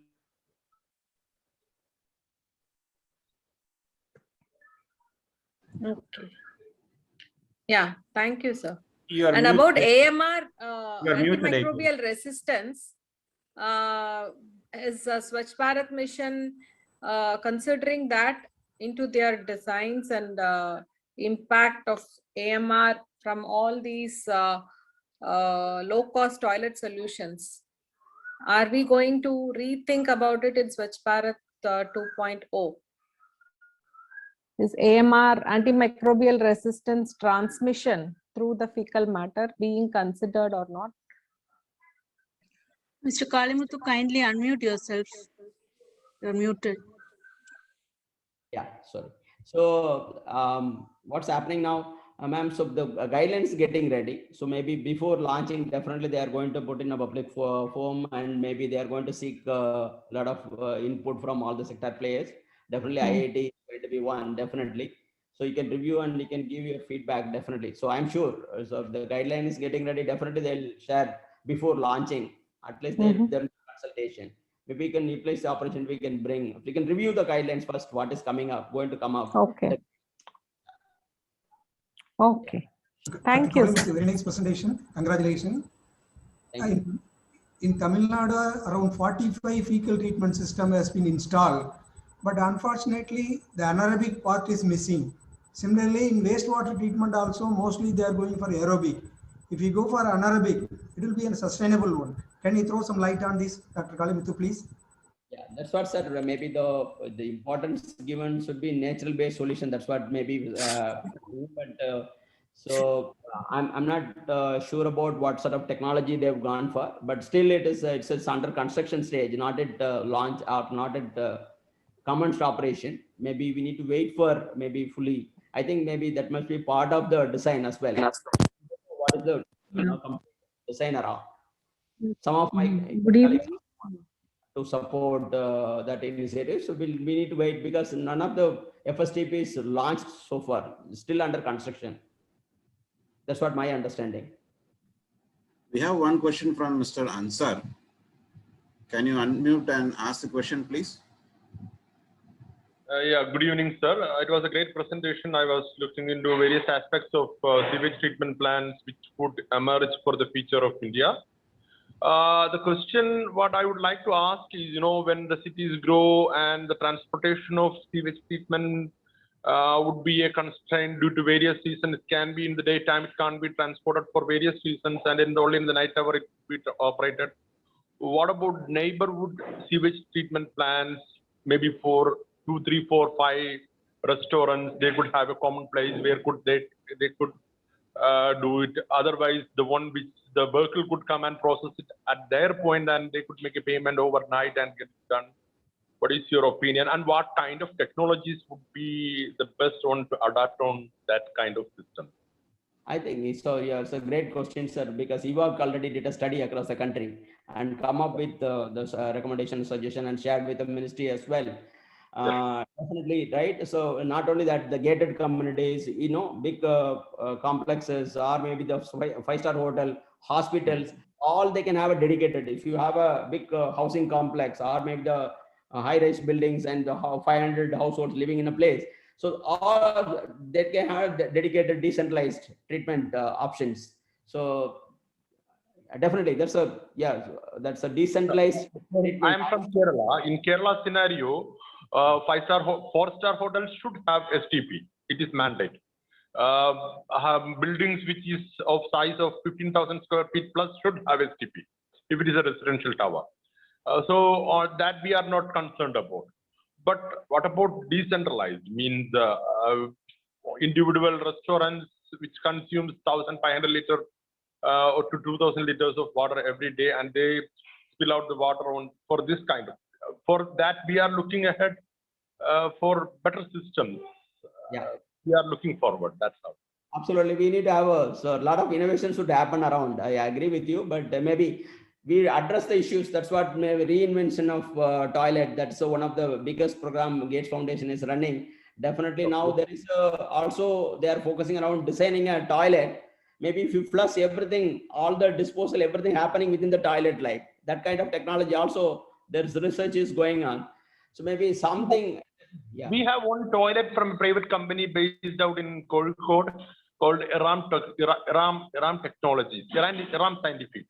Okay. Yeah, thank you, sir. You are And muted. about AMR, You are muted, antimicrobial resistance, is Swachh Bharat Mission considering that into their designs and impact of AMR from all these low-cost toilet solutions? Are we going to rethink about it in Swachh Bharat 2.0? Is AMR, antimicrobial resistance transmission through the fecal matter, being considered or not? Mr. Kalimuthu, kindly unmute yourself. You're muted. Yeah, sorry. So what's happening now, ma'am? So the guidelines getting ready. So maybe before launching, definitely they are going to put in a public forum, and maybe they are going to seek a lot of input from all the sector players. Definitely IIT is going to be one, definitely. So you can review and you can give your feedback, definitely. So I'm sure, so if the guideline is getting ready, definitely they'll share before launching, at least their consultation. Maybe we can replace the opportunity, we can review the guidelines first, what is going to come up. Okay. Okay. Thank you. Very nice presentation. Congratulations. In Tamil Nadu, around 45 fecal treatment system has been installed, but unfortunately, the anaerobic part is missing. Similarly, in wastewater treatment also, mostly they are going for aerobic. If you go for anaerobic, it will be a sustainable one. Can you throw some light on this, Dr. Kalimuthu, please? Yeah, that's what, sir. Maybe the importance given should be natural based solution. That's what maybe. So I'm not sure about what sort of technology they've gone for, but still it's under construction stage, not at launch or not at commenced operation. Maybe we need to wait for maybe fully. I think maybe that must be part of the design as well. What is the design around? Some of my to support that initiative. So we need to wait because none of the FSTP is launched so far, still under construction. That's what my understanding. We have one question from Mr. Ansar. Can you unmute and ask the question, please? Yeah, good evening, sir. It was a great presentation. I was looking into various aspects of sewage treatment plants which would emerge for the future of India. The question what I would like to ask is, when the cities grow and the transportation of sewage treatment would be a constraint due to various reasons. It can be in the daytime, it can't be transported for various reasons, and only in the night hour it will be operated. What about neighborhood sewage treatment plants? Maybe for 2, 3, 4, 5 restaurants, they could have a common place where they could do it. Otherwise, the one which the vehicle could come and process it at their point, and they could make a payment overnight and get it done. What is your opinion, and what kind of technologies would be the best one to adapt on that kind of system? I think so. Yeah, it's a great question, sir, because EWOC already did a study across the country and come up with the recommendation, suggestion, and shared with the ministry as well. Definitely, right? So not only that, the gated communities, big complexes, or maybe the five-star hotel, hospitals, all they can have a dedicated. If you have a big housing complex, or maybe the high-rise buildings and the 500 households living in a place, so all they can have dedicated decentralized treatment options. So definitely, that's a decentralized. I am from Kerala. In Kerala scenario, 5-star, 4-star hotels should have STP. It is mandate. Buildings which is of size of 15,000 square feet plus should have STP if it is a residential tower. So that we are not concerned about. But what about decentralized? Means individual restaurants which consumes 1,500 liters or to 2,000 liters of water every day, and they spill out the water on for this kind of. For that, we are looking ahead for better systems. We are looking forward. That's how. Absolutely, we need to have a lot of innovation should happen around. I agree with you, but maybe we address the issues. That's what maybe reinvention of toilet. That's one of the biggest program Gates Foundation is running. Definitely now there is also they are focusing around designing a toilet. Maybe if you flush everything, all the disposal, everything happening within the toilet, like that kind of technology. Also, there's research is going on. So maybe something. Yeah. We have one toilet from a private company based out in Kozhikode called Ram Technologies, Ram Scientific,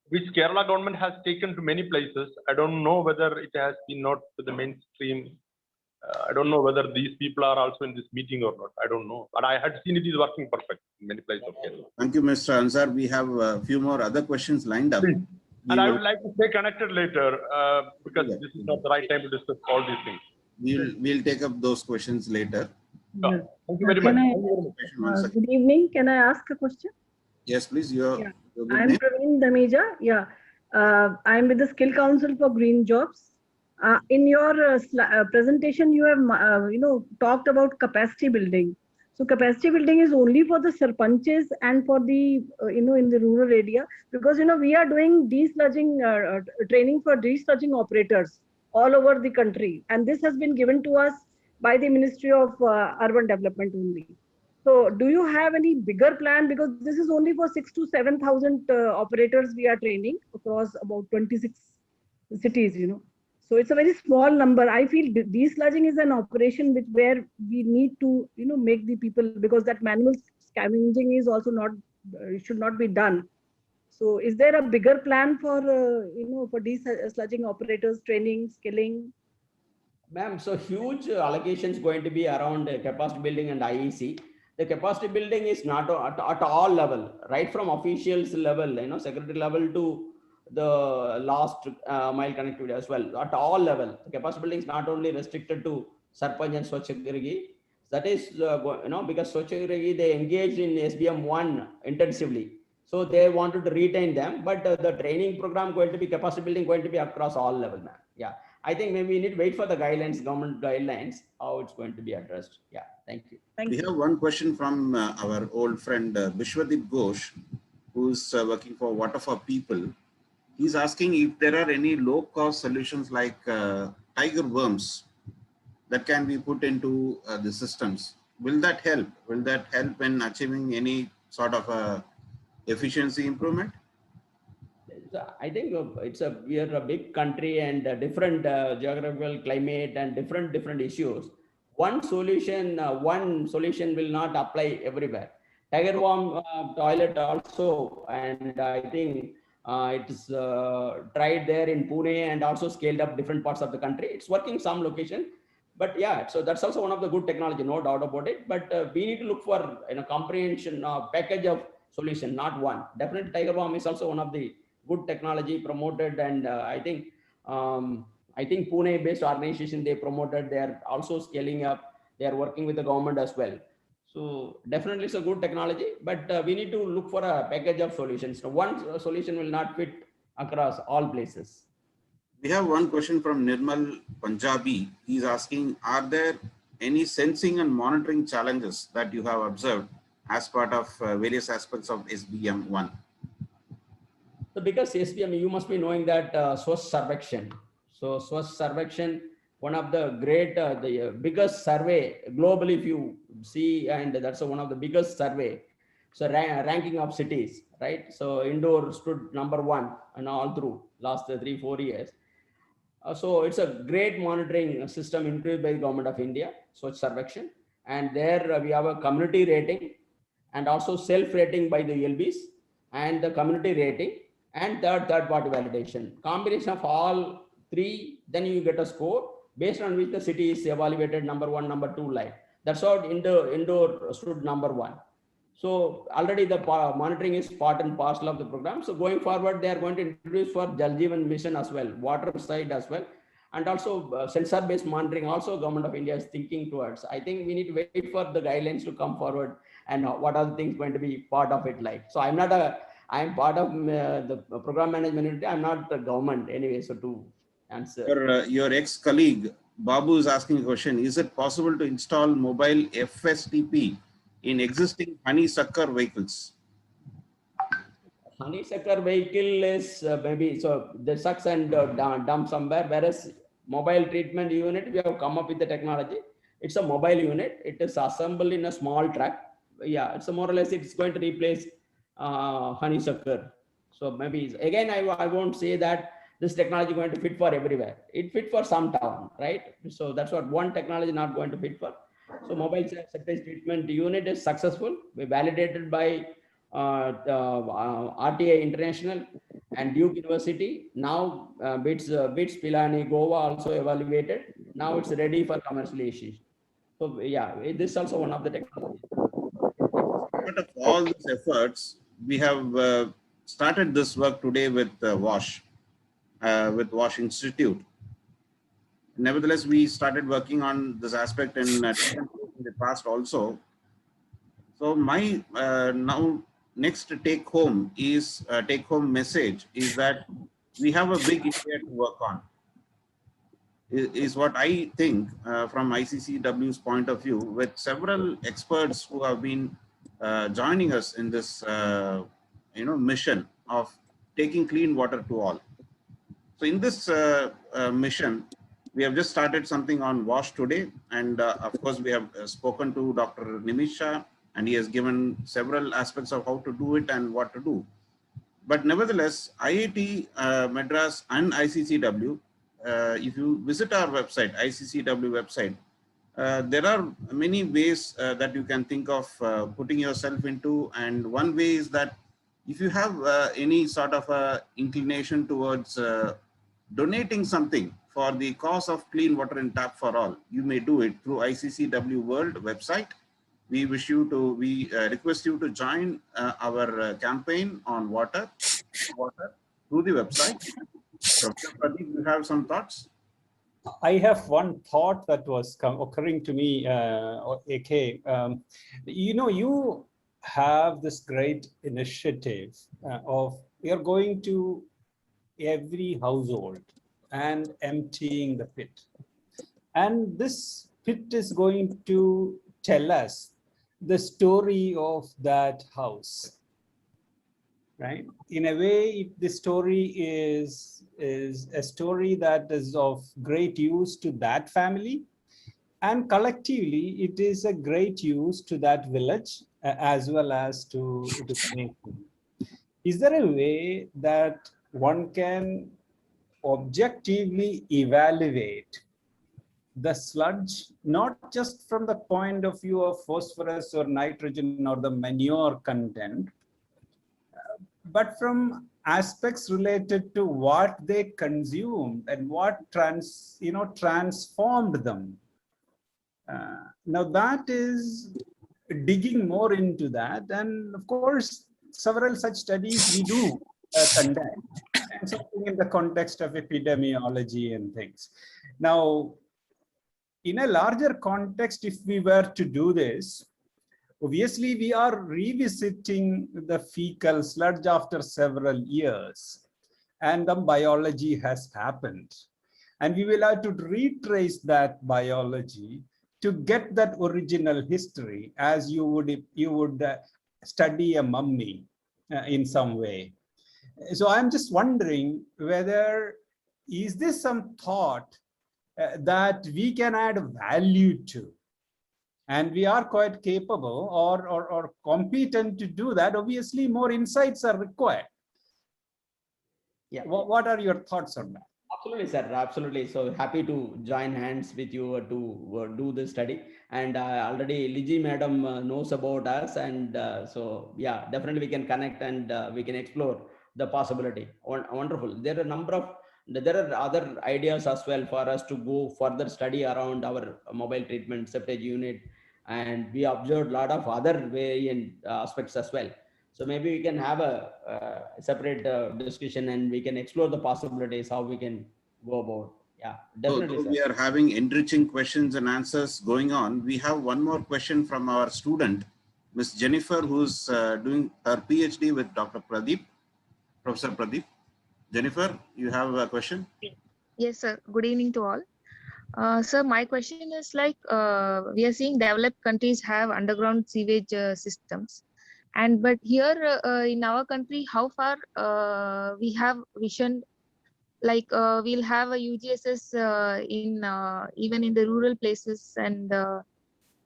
which Kerala government has taken to many places. I don't know whether it has been not to the mainstream. I don't know whether these people are also in this meeting or not. I don't know. But I had seen it is working perfect in many places of Kerala. Thank you, Mr. Ansar. We have a few more other questions lined up. And I would like to stay connected later because this is not the right time to discuss all these things. We'll take up those questions later. Thank you very much. Good evening. Can I ask a question? Yes, please. I'm Praveen Dameja. Yeah, I'm with the Skill Council for Green Jobs. In your presentation, you have talked about capacity building. So capacity building is only for the sarpanches and for the in the rural area, because we are doing desludging training for desludging operators all over the country, and this has been given to us by the Ministry of Urban Development only. So do you have any bigger plan, because this is only for 6,000 to 7,000 operators we are training across about 26 cities, So it's a very small number. I feel desludging is an operation where we need to, make the people, because that manual scavenging is also not, should not be done. So is there a bigger plan for, for desludging operators, training, skilling? Ma'am, so huge allocations going to be around capacity building and IEC. The capacity building is not at all level, right from officials level, secretary level to the last mile connectivity as well. At all level, the capacity building is not only restricted to Sarpanch and Swachhagrhi. That is, because Swachhagrhi, they engaged in SBM 1 intensively. So they wanted to retain them, but the training program going to be capacity building going to be across all level, ma'am. Yeah, I think maybe we need to wait for the guidelines, government guidelines, how it's going to be addressed. Yeah, thank you. We have one question from our old friend Bishwadeep Ghosh, who's working for Water for People. He's asking if there are any low-cost solutions like tiger worms that can be put into the systems. Will that help? Will that help in achieving any sort of efficiency improvement? I think we are a big country and different geographical climate and different issues. One solution will not apply everywhere. Tiger worm toilet also, and I think it is tried there in Pune and also scaled up different parts of the country. It's working some location, But yeah, so that's also one of the good technology, no doubt about it. But we need to look for comprehension package of solution, not one. Definitely, Tiger Balm is also one of the good technology promoted, and I think Pune-based organization they promoted. They are also scaling up. They are working with the government as well. So definitely, it's a good technology, but we need to look for a package of solutions. So one solution will not fit across all places. We have one question from Nirmal Punjabi. He's asking, are there any sensing and monitoring challenges that you have observed as part of various aspects of SBM1? So because SBM, you must be knowing that Swachh Sarvekshan. So Swachh Sarvekshan, one of the great, the biggest survey globally, if you see, and that's one of the biggest survey. So ranking of cities, right? So Indore stood #1 and all through last 3-4 years. So it's a great monitoring system introduced by the government of India, Swachh Sarvekshan. And there we have a community rating and also self-rating by the LBs and the community rating and third-party validation. Combination of all three, then you get a score based on which the city is evaluated #1, #2 like. That's how Indore stood #1. So already the monitoring is part and parcel of the program. So going forward, they are going to introduce for Jal Jeevan mission as well, water side as well. And also sensor-based monitoring also government of India is thinking towards. I think we need to wait for the guidelines to come forward and what are the things going to be part of it like. So I'm part of the program management unit. I'm not the government anyway, so to answer. Your ex-colleague, Babu is asking a question. Is it possible to install mobile FSTP in existing honeysucker vehicles? Honeysucker vehicle is maybe, so the sucks and dump somewhere, whereas mobile treatment unit, we have come up with the technology. It's a mobile unit. It is assembled in a small truck. Yeah, it's more or less, it's going to replace honeysucker. So maybe, again, I won't say that this technology is going to fit for everywhere. It fit for some town, right? So that's what one technology not going to fit for. So mobile septic treatment unit is successful. We validated by RTI International and Duke University. Now BITS Pilani Goa also evaluated. Now it's ready for commercialization. So yeah, this is also one of the technologies. Part of all these efforts, we have started this work today with WASH Institute. Nevertheless, we started working on this aspect in the past also. So my now next take home message is that we have a big area to work on. Is what I think from ICCW's point of view, with several experts who have been joining us in this mission of taking clean water to all. So in this mission, we have just started something on WASH today. And of course, we have spoken to Dr. Nimish Shah, and he has given several aspects of how to do it and what to do. But nevertheless, IIT Madras and ICCW, if you visit our website, ICCW website, there are many ways that you can think of putting yourself into. And one way is that if you have any sort of inclination towards donating something for the cause of clean water in tap for all, you may do it through ICCW World website. We request you to join our campaign on water through the website. Dr. Pradeep, you have some thoughts? I have one thought that was occurring to me, AK. You have this great initiative of you're going to every household and emptying the pit. And this pit is going to tell us the story of that house, right? In a way, the story is a story that is of great use to that family, and collectively, it is a great use to that village as well as to the nation. Is there a way that one can objectively evaluate the sludge, not just from the point of view of phosphorus or nitrogen or the manure content, but from aspects related to what they consumed and what transformed them Now that is digging more into that, and of course, several such studies we do conduct, and something in the context of epidemiology and things. Now, in a larger context, if we were to do this, obviously we are revisiting the fecal sludge after several years, and the biology has happened. And we will have to retrace that biology to get that original history, as you would study a mummy in some way. So I'm just wondering whether, is this some thought that we can add value to, and we are quite capable or competent to do that? Obviously, more insights are required. Yeah. What are your thoughts on that? Absolutely, sir. Absolutely. So happy to join hands with you to do this study. And already Liji madam knows about us, and so yeah, definitely we can connect and we can explore the possibility. Wonderful. There are other ideas as well for us to go further study around our mobile treatment septage unit, and we observed a lot of other variant aspects as well. So maybe we can have a separate discussion, and we can explore the possibilities how we can go about. Yeah, definitely. So we are having enriching questions and answers going on. We have one more question from our student, Miss Jennifer, who's doing her PhD with Dr. Pradeep, Professor Pradeep. Jennifer, you have a question? Yes, sir. Good evening to all. Sir, my question is like, we are seeing developed countries have underground sewage systems. But here in our country, how far we have vision, like we'll have a UGSS in even in the rural places, and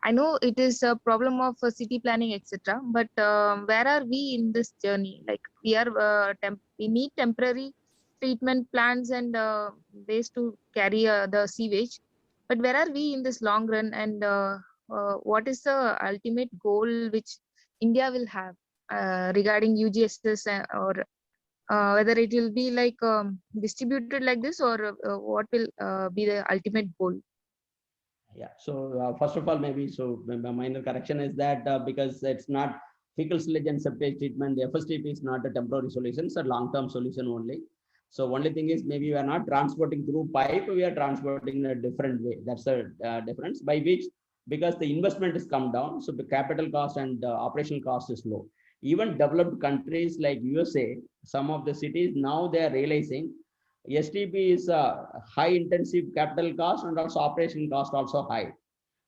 I know it is a problem of city planning, etc. But where are we in this journey? Like we are we need temporary treatment plants and ways to carry the sewage. But where are we in this long run, and what is the ultimate goal which India will have regarding UGSS, or whether it will be like distributed like this, or what will be the ultimate goal? Yeah. So first of all, maybe so my minor correction is that because it's not fecal sludge and septage treatment, the FSTP is not a temporary solution; it's a long-term solution only. So only thing is maybe we are not transporting through pipe; we are transporting in a different way. That's the difference. By which, because the investment has come down, so the capital cost and operational cost is low. Even developed countries like USA, some of the cities now they are realizing STP is a high intensive capital cost, and also operation cost also high.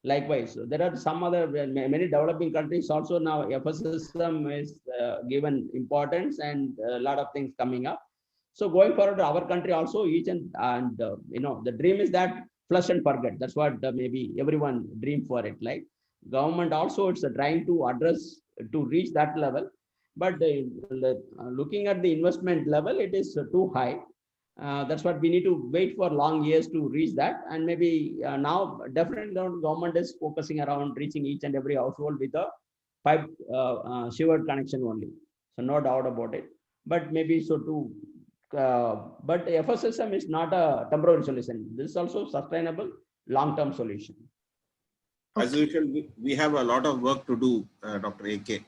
Likewise, there are some other many developing countries also now FSSM is given importance, and a lot of things coming up. So going forward, our country also each and the dream is that flush and forget. That's what maybe everyone dream for it. Like government also it's trying to address to reach that level, but looking at the investment level, it is too high. That's what we need to wait for long years to reach that, and maybe now definitely the government is focusing around reaching each and every household with a pipe sewer connection only. So no doubt about it. But maybe so too. But FSSM is not a temporary solution. This is also sustainable long-term solution. As usual, we have a lot of work to do, Dr. AK.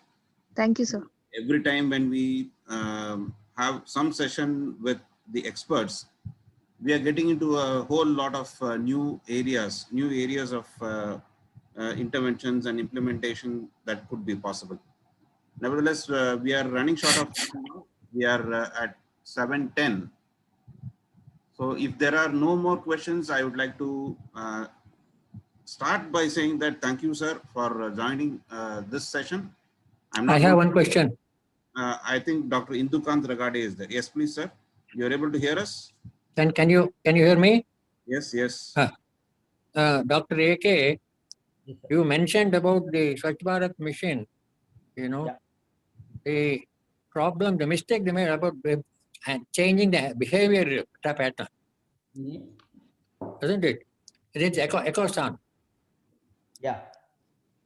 Thank you, sir. Every time when we have some session with the experts, we are getting into a whole lot of new areas of interventions and implementation that could be possible. Nevertheless, we are running short of time now. We are at 7:10. So if there are no more questions, I would like to start by saying that thank you, sir, for joining this session. I have one question. I think Dr. Indukant Ragade is there. Yes, please, sir. You are able to hear us? Can you hear me? Yes, yes. Dr. AK, you mentioned about the Swachh Bharat mission. The problem, the mistake they made about changing the behavior pattern. Isn't it? It's Ecosan. Yeah.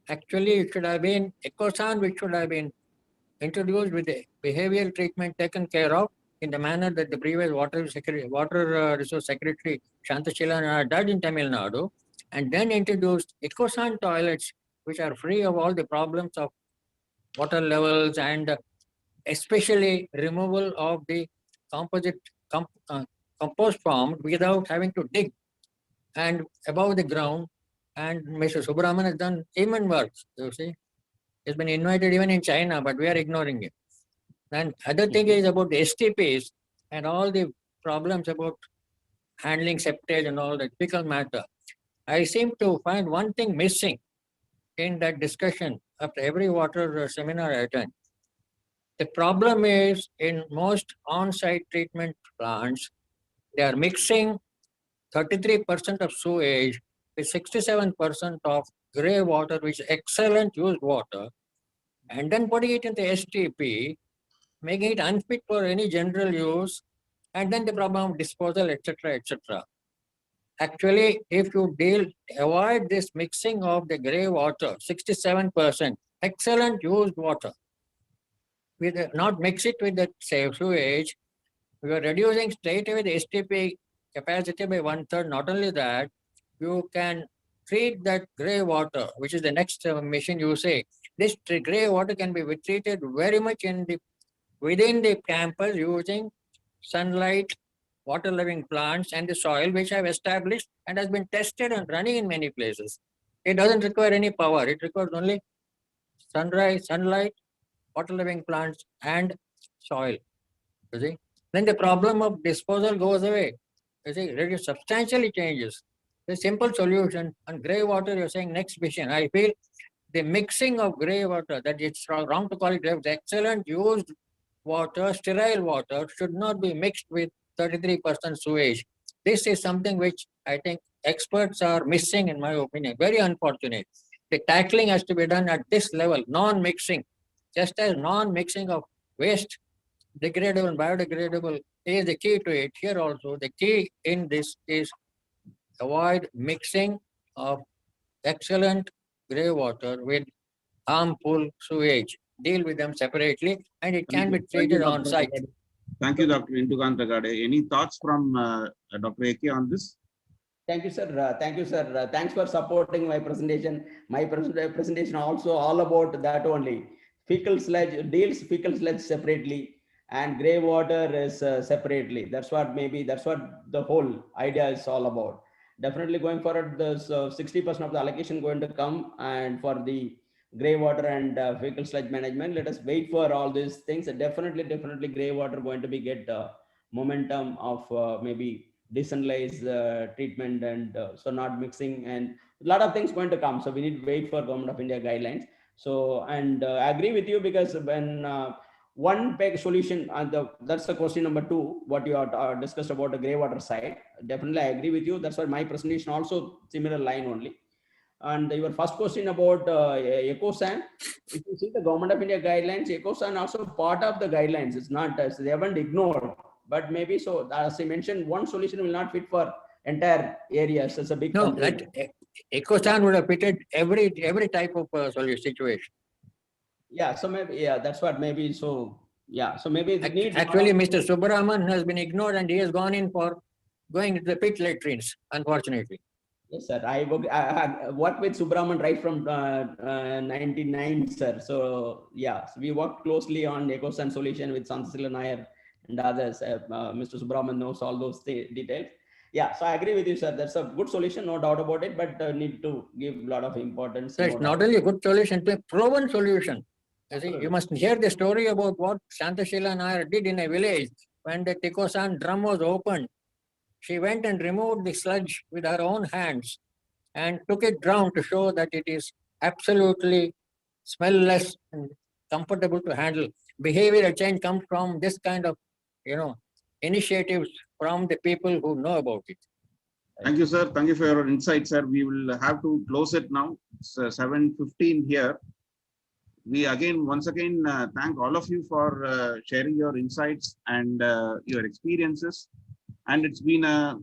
Actually, it should have been Ecosan, which should have been introduced with the behavioral treatment taken care of in the manner that the previous water resource secretary Shantashila did in Tamil Nadu, and then introduced Ecosan toilets, which are free of all the problems of water levels and especially removal of the composite compost form without having to dig and above the ground. And Mr. Subramanian has done immense work, you see. He's been invited even in China, but we are ignoring it. And other thing is about the STPs and all the problems about handling septage and all that typical matter. I seem to find one thing missing in that discussion after every water seminar I attend. The problem is in most on-site treatment plants, they are mixing 33% of sewage with 67% of grey water, which is excellent used water, and then putting it in the STP, making it unfit for any general use, and then the problem of disposal, etc., etc. Actually, if you avoid this mixing of the grey water, 67%, excellent used water, not mix it with the sewage, we are reducing straight away the STP capacity by 1/3. Not only that, you can treat that grey water, which is the next mission you say. This grey water can be treated very much within the campus using sunlight, water-loving plants, and the soil, which I have established and has been tested and running in many places. It doesn't require any power. It requires only sunlight, water-loving plants, and soil. You see? Then the problem of disposal goes away. You see, it substantially changes. The simple solution on grey water, you're saying next mission. I feel the mixing of grey water, that it's wrong to call it grey, excellent used water, sterile water, should not be mixed with 33% sewage. This is something which I think experts are missing, in my opinion. Very unfortunate. The tackling has to be done at this level, non-mixing. Just as non-mixing of waste, degradable and biodegradable, is the key to it. Here also, the key in this is avoid mixing of excellent grey water with harmful sewage. Deal with them separately, and it can be treated on site. Thank you, Dr. Indukant Ragade. Any thoughts from Dr. AK on this? Thank you, sir. Thank you, sir. Thanks for supporting my presentation. My presentation also all about that only. Fecal sludge, deals fecal sludge separately, and grey water is separately. That's what the whole idea is all about. Definitely going forward, there's 60% of the allocation going to come, and for the grey water and fecal sludge management, let us wait for all these things. Definitely grey water going to be get momentum of maybe decentralized treatment, and so not mixing, and a lot of things going to come. So we need to wait for Government of India guidelines. So, and I agree with you, because when one peg solution, and that's the question number 2, what you are discussed about the grey water side. Definitely I agree with you. That's why my presentation also similar line only. And your first question about Ecosan, if you see the Government of India guidelines, Ecosan also part of the guidelines. It's not, they haven't ignored, but maybe so, as I mentioned, one solution will not fit for entire areas. It's a big complaint. That Ecosan would have fitted every type of situation. Yeah, so maybe, yeah, that's what maybe, so yeah, so maybe it needs actually Mr. Subramanian has been ignored, and he has gone in for going to the pit latrines, unfortunately. Yes, sir. I worked with Subramanian right from 99, sir. So yeah, so we worked closely on Ecosan solution with Santhasila Nair and others. Mr. Subramanian knows all those details. Yeah, so I agree with you, sir. That's a good solution, no doubt about it, but need to give a lot of importance. So it's not only a good solution, it's a proven solution. You see, you must hear the story about what Santhasila Nair did in a village when the Ecosan drum was opened. She went and removed the sludge with her own hands and took it down to show that it is absolutely smellless and comfortable to handle. Behavioral change comes from this kind of, initiatives from the people who know about it. Thank you, sir. Thank you for your insight, sir. We will have to close it now. It's 7:15 here. We once again thank all of you for sharing your insights and your experiences. And it's been a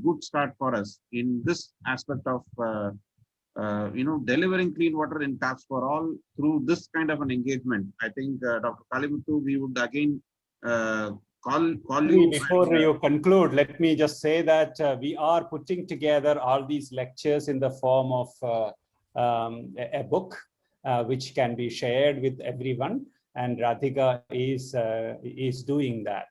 good start for us in this aspect of, delivering clean water in taps for all through this kind of an engagement. I think, Dr. Kalimuthu, we would again call you. Before you conclude, let me just say that we are putting together all these lectures in the form of a book, which can be shared with everyone, and Radhika is doing that.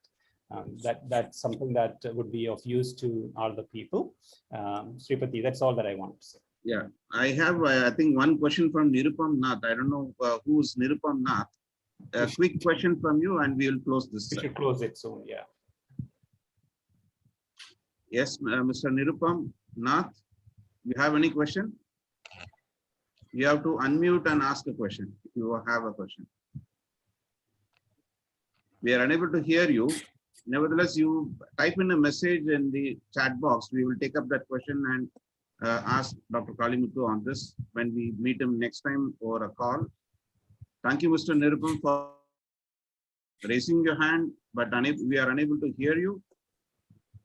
That's something that would be of use to all the people. Sripati, that's all that I want to say. Yeah, I have, I think, one question from Nirupam Nath. I don't know who's Nirupam Nath. A quick question from you, and we will close this. We should close it soon, yeah. Yes, Mr. Nirupam Nath, you have any question? You have to unmute and ask a question if you have a question. We are unable to hear you. Nevertheless, you type in a message in the chat box. We will take up that question and ask Dr. Kalimuthu on this when we meet him next time over a call. Thank you, Mr. Nirupam, for raising your hand, but we are unable to hear you.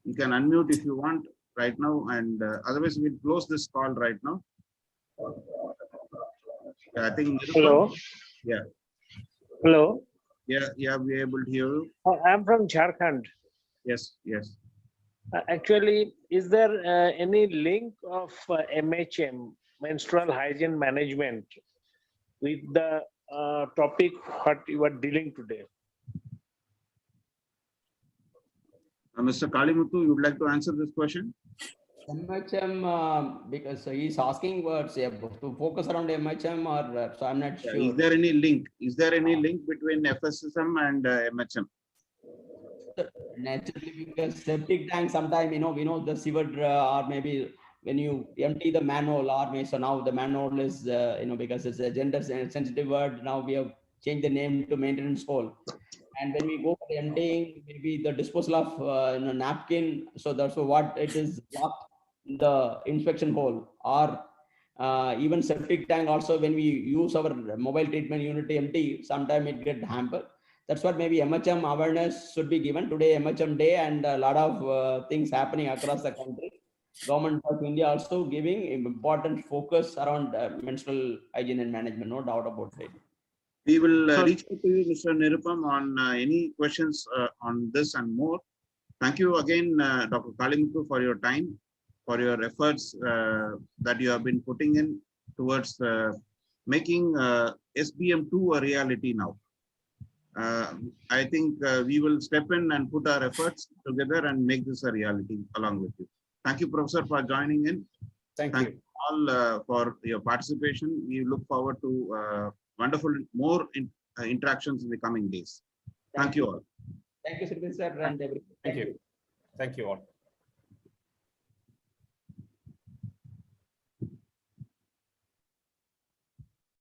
You can unmute if you want right now, and otherwise we'll close this call right now. I think. Nirupam, hello. Yeah. Hello. Yeah, we are able to hear you. I'm from Jharkhand. Yes. Actually, is there any link of MHM, menstrual hygiene management, with the topic what you are dealing today? Mr. Kalimuthu, you would like to answer this question? MHM, because he's asking words to focus around MHM, or so I'm not sure. Is there any link? Is there any link between FSSM and MHM? Naturally, because septic tank sometimes, we know the sewer, or maybe when you empty the manhole, or maybe, so now the manhole is, because it's a gender sensitive word, now we have changed the name to maintenance hole. And when we go for the emptying, maybe the disposal of napkin, so that's what it is blocked the inspection hole, or even septic tank also, when we use our mobile treatment unit empty, sometimes it get hampered. That's what maybe MHM awareness should be given today, MHM day, and a lot of things happening across the country. Government of India also giving important focus around menstrual hygiene and management, no doubt about it. We will reach out to you, Mr. Nirupam, on any questions on this and more. Thank you again, Dr. Kalimuthu, for your time, for your efforts that you have been putting in towards making SBM2 a reality now. I think we will step in and put our efforts together and make this a reality along with you. Thank you, Professor, for joining in. Thank you all for your participation. We look forward to wonderful more interactions in the coming days. Thank you all. Thank you, Sir, and everyone. Thank you. Thank you all.